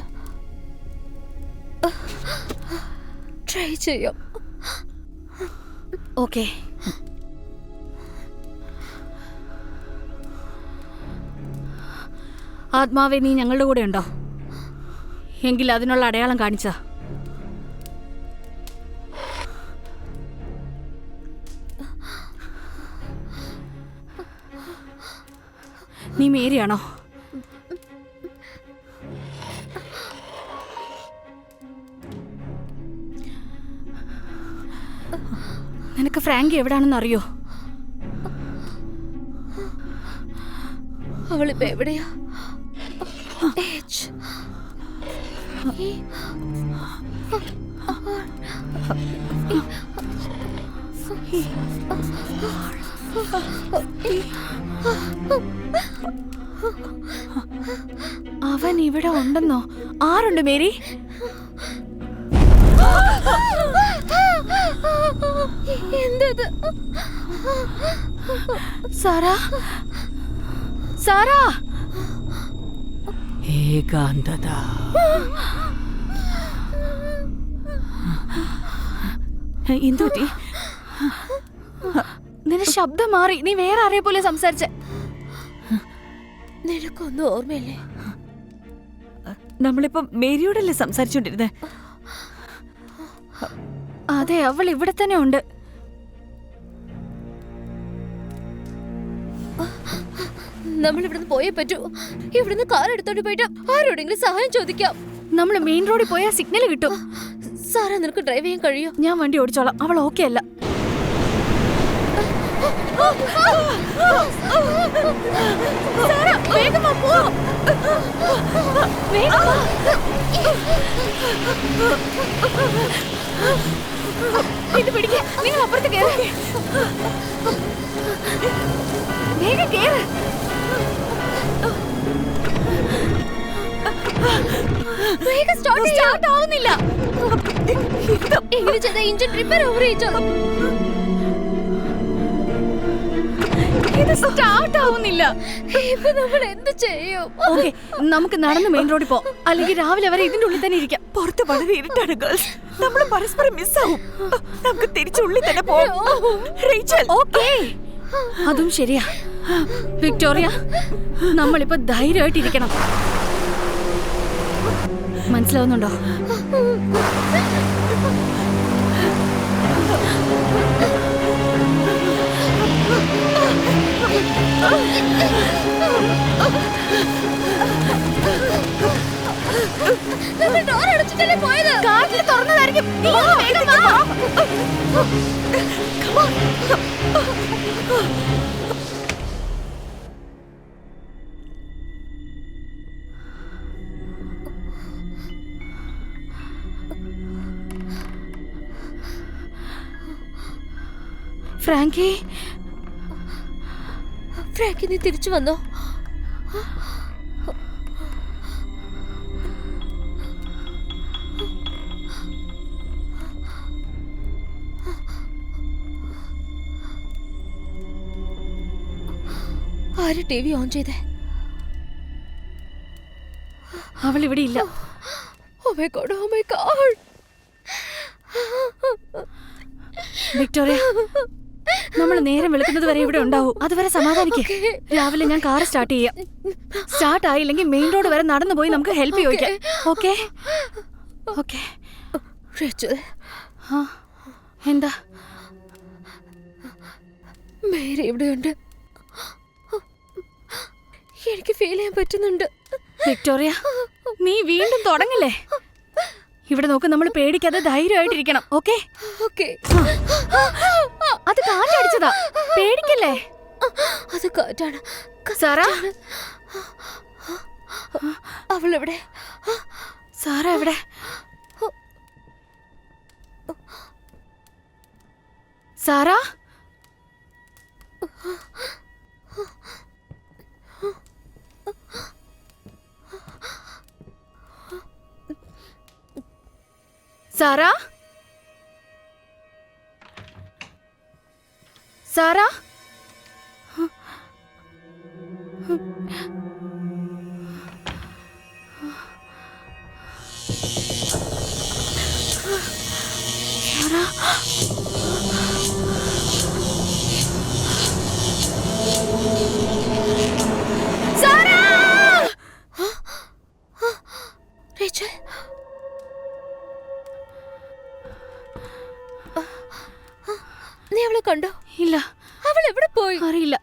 S2: ട്രൈ ചെയ്യാം.
S1: ഓക്കെ. ആത്മാവേ, നീ ഞങ്ങളുടെ കൂടെ ഉണ്ടോ? എങ്കിൽ അതിനുള്ള അടയാളം കാണിച്ചാ. നീ മേരിയാണോ? നിനക്ക് ഫ്രാങ്കി എവിടാണെന്ന് അറിയോ?
S2: അവളിപ്പോ എവിടെയാ?
S1: അവൻ ഇവിടെ ഉണ്ടെന്നോ? ആരുണ്ട് മേരി?
S2: എന്തത്?
S1: Sara, Sara.
S4: ഏകാന്തത. എന്തുപറ്റി?
S1: നിന്റെ ശബ്ദം മാറി. നീ വേറെ ആരെ പോലെ സംസാരിച്ചേ.
S2: നിനക്കൊന്നും ഓർമ്മയില്ലേ?
S4: നമ്മളിപ്പം മേരിയോടല്ലേ സംസാരിച്ചോണ്ടിരുന്നേ?
S1: അതെ, അവൾ ഇവിടെ തന്നെ ഉണ്ട്.
S2: നമ്മൾ ഇവിടുന്ന് പോയേ പറ്റൂ. ഇവിടുന്ന് കാർ എടുത്തോണ്ട് പോയിട്ട് ആരോടെങ്കിലും സഹായം ചോദിക്കാം.
S1: നമ്മൾ മെയിൻ റോഡിൽ പോയാൽ സിഗ്നൽ കിട്ടും.
S2: സാറാ, നിനക്ക് ഡ്രൈവ് ചെയ്യാൻ കഴിയോ?
S1: ഞാൻ വണ്ടി ഓടിച്ചോളാം. അവൾ ഓക്കെ അല്ല. ഇത് പിടിക്ക. നിങ്ങൾ അപ്പുറത്ത് കേറ്. വേഗം കേറ്. സ്റ്റാർട്ട് ആവുന്നില്ല.
S2: എങ്ങനെ ചെയ്ത എഞ്ചിൻ റിപ്പയർ ഓവർ ചെയ്തോ?
S1: ഇത് സ്റ്റാർട്ട് ആവുന്നില്ല.
S2: ഇപ്പൊ നമ്മൾ എന്ത് ചെയ്യും?
S1: ഓക്കെ, നമുക്ക് നടന്ന് മെയിൻ റോഡിൽ പോ. അല്ലെങ്കിൽ രാവിലെ വരെ ഇതിന്റെ ഉള്ളിൽ തന്നെ ഇരിക്കാം.
S4: പുറത്ത് വളരെ ഇരുട്ടാണ് ഗേൾസ്. നമ്മൾ പരസ്പരം മിസ്സാവും. നമുക്ക് തിരിച്ചുള്ളിൽ തന്നെ പോവാം. റേച്ചൽ,
S1: ഓക്കെ, അതും ശരിയാ. വിക്ടോറിയ, നമ്മളിപ്പോ ധൈര്യമായിട്ടിരിക്കണം. മനസ്സിലാവുന്നുണ്ടോ?
S2: നമ്മൾ ഡോർ അടച്ചിട്ടല്ലേ പോയത്?
S1: കാറ്റിൽ തുറന്നതായിരിക്കും. നീ ഒന്ന് വേഗം വാ. ഫ്രാങ്കി,
S2: ഫ്രാങ്കി നീ തിരിച്ചു വന്നോ? ആര് ടി വി ഓൺ ചെയ്തേ?
S1: അവൾ ഇവിടെ ഇല്ല.
S2: Oh my God, oh my God.
S1: Victoria, നമ്മൾ നേരം വെളുക്കുന്നത് വരെ ഇവിടെ ഉണ്ടാവും. അതുവരെ സമാധാനിക്കേ. രാവിലെ ഞാൻ കാർ സ്റ്റാർട്ട് ചെയ്യാം. സ്റ്റാർട്ട് ആയില്ലെങ്കിൽ മെയിൻ റോഡ് വരെ നടന്നു പോയി നമുക്ക് ഹെൽപ്പ് ചോദിക്കാം. Okay okay.
S2: റേച്ചൽ,
S1: എന്താ?
S2: മേരി ഇവിടെയുണ്ട്. എനിക്ക് ഫീൽ ചെയ്യാൻ പറ്റുന്നുണ്ട്.
S1: വിക്ടോറിയ, നീ വീണ്ടും തുടങ്ങില്ലേ? ഇവിടെ നോക്ക്, നമ്മൾ പേടിക്കാതെ ധൈര്യമായിട്ടിരിക്കണം. Okay
S2: okay.
S1: അത് കാറ്റടിച്ചതാ, പേടിക്കല്ലേ.
S2: അത് കാറ്റാണ്.
S1: സാറ,
S2: അവളെവിടെ?
S1: സാറ എവിടെ? സാറ, സാറ, സാറ,
S2: റേച്ചൽ, നീ അവളെ കണ്ടോ?
S1: ഇല്ല.
S2: അവൾ എവിടെ പോയി?
S1: അറിയില്ല.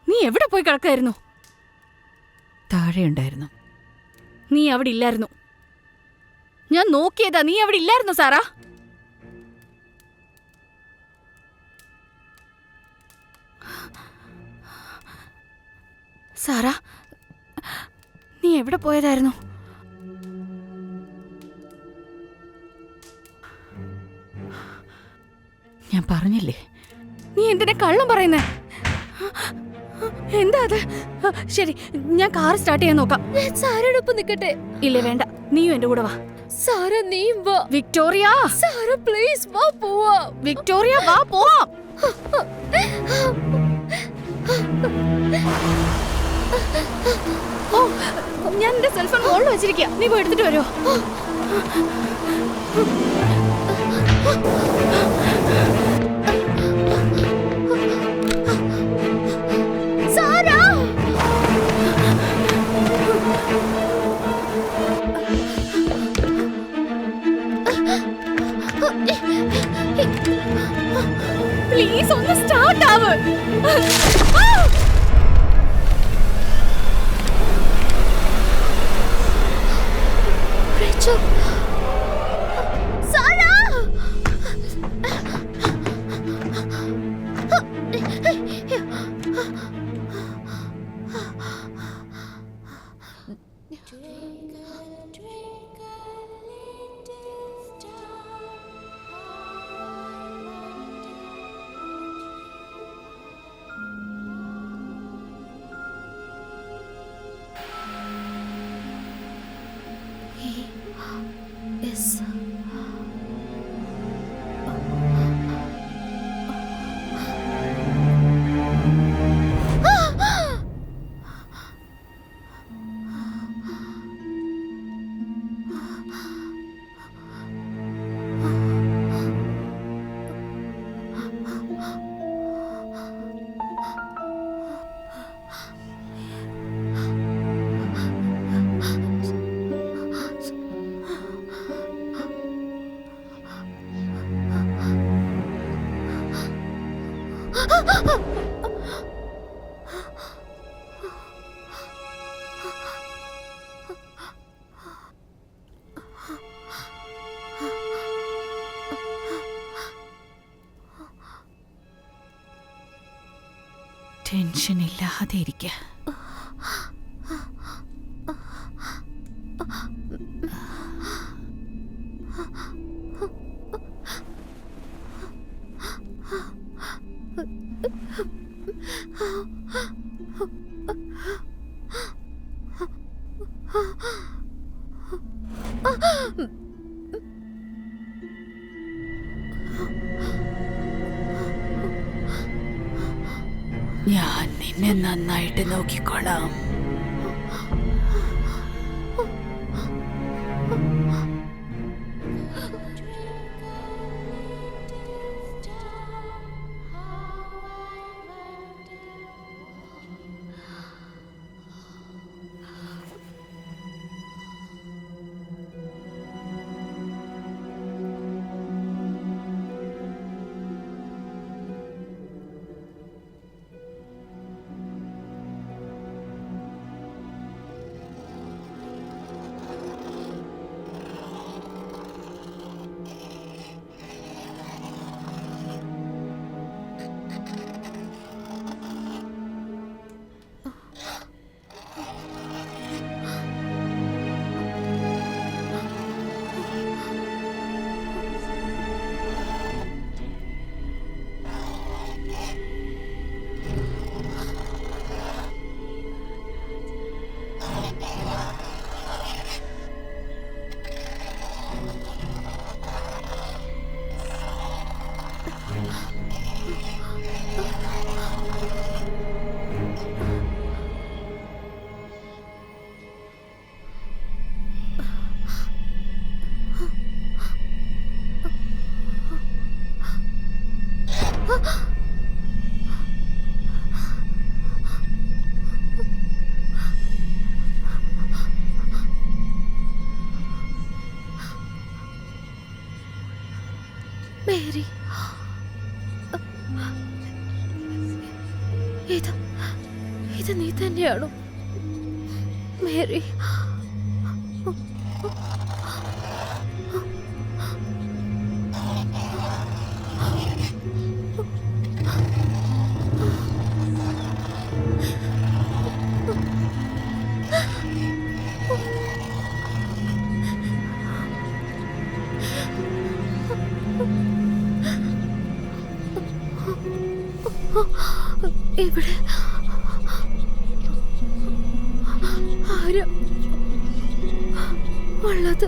S1: നീ എവിടെ പോയി കിടക്കായിരുന്നു?
S4: താഴെ ഉണ്ടായിരുന്നു.
S1: നീ അവിടെ ഇല്ലായിരുന്നു. ഞാൻ നോക്കിയതാ, നീ അവിടെ ഇല്ലായിരുന്നു സാറാ. സാറാ, നീ എവിടെ പോയതായിരുന്നു?
S4: ഞാൻ പറഞ്ഞില്ലേ.
S1: നീ എന്തിനാ കള്ളം പറയുന്നേ? എന്താ അത്? ശരി, ഞാൻ കാർ സ്റ്റാർട്ട് ചെയ്യാൻ നോക്കാം.
S2: ഞാൻ സാരയോടൊപ്പം നിൽക്കട്ടെ?
S1: ഇല്ലേ, വേണ്ട. നീയും എന്റെ കൂടെ വാ.
S2: സാര, നീയും വാ.
S1: വിക്ടോറിയ,
S2: സാര പ്ലീസ് വാ, പോവാം.
S1: വിക്ടോറിയ വാ, പോവാം. ഓ, ഞാൻ എന്റെ സെൽഫോൺ മോളിൽ വെച്ചിരിക്കുക. നീ പോയി എടുത്തിട്ട് വരുമോ?
S2: സാര,
S1: പ്ലീസ് ഒന്ന് സ്റ്റാർട്ട് ആവ്.
S2: റേച്ചൽ, സാര. Yes.
S4: ടെൻഷൻ ഇല്ലാതെ ഇരിക്കുക. ഞാൻ നിന്നെ നന്നായിട്ട് നോക്കിക്കോളാം.
S2: മേരി, ഇത് നീ തന്നെയാണോ മേരി? ഇവിടെ ആരാ ഉള്ളത്?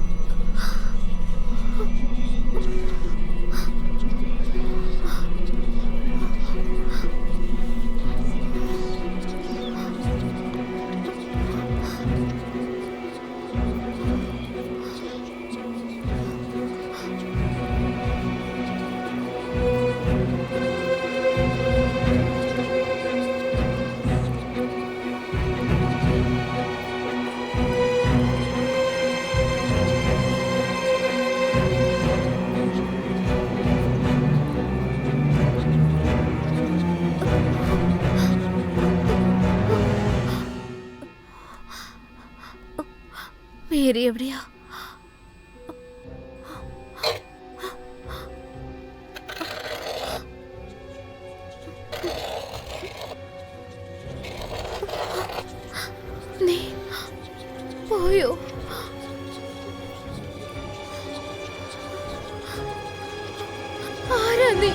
S2: മേരി എവിടെയാ? നീ പോയോ? ആരാ നീ?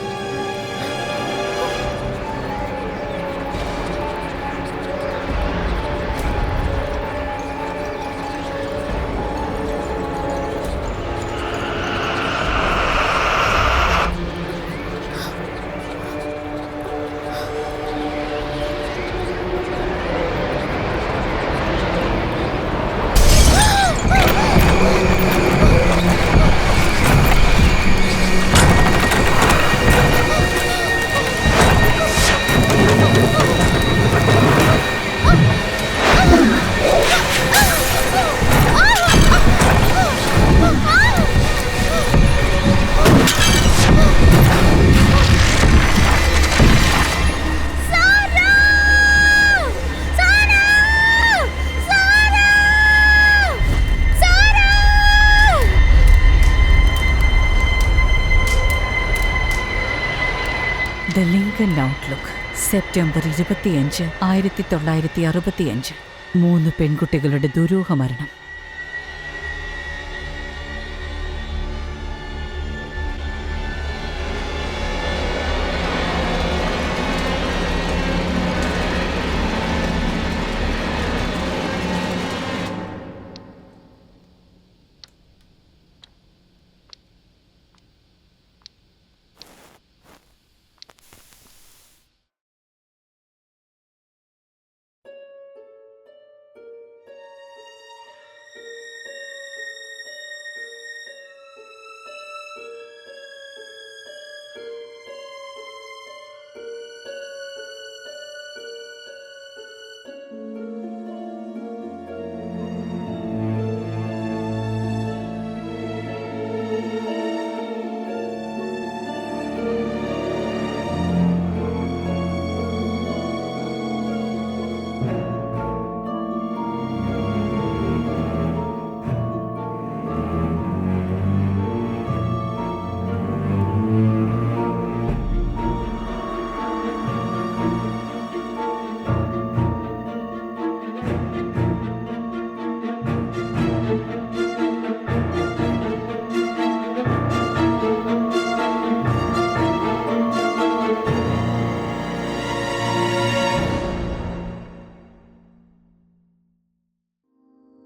S4: The Lincoln Outlook,
S6: സെപ്റ്റംബർ 25, 1965 3 പെൺകുട്ടികളുടെ ദുരൂഹ മരണം.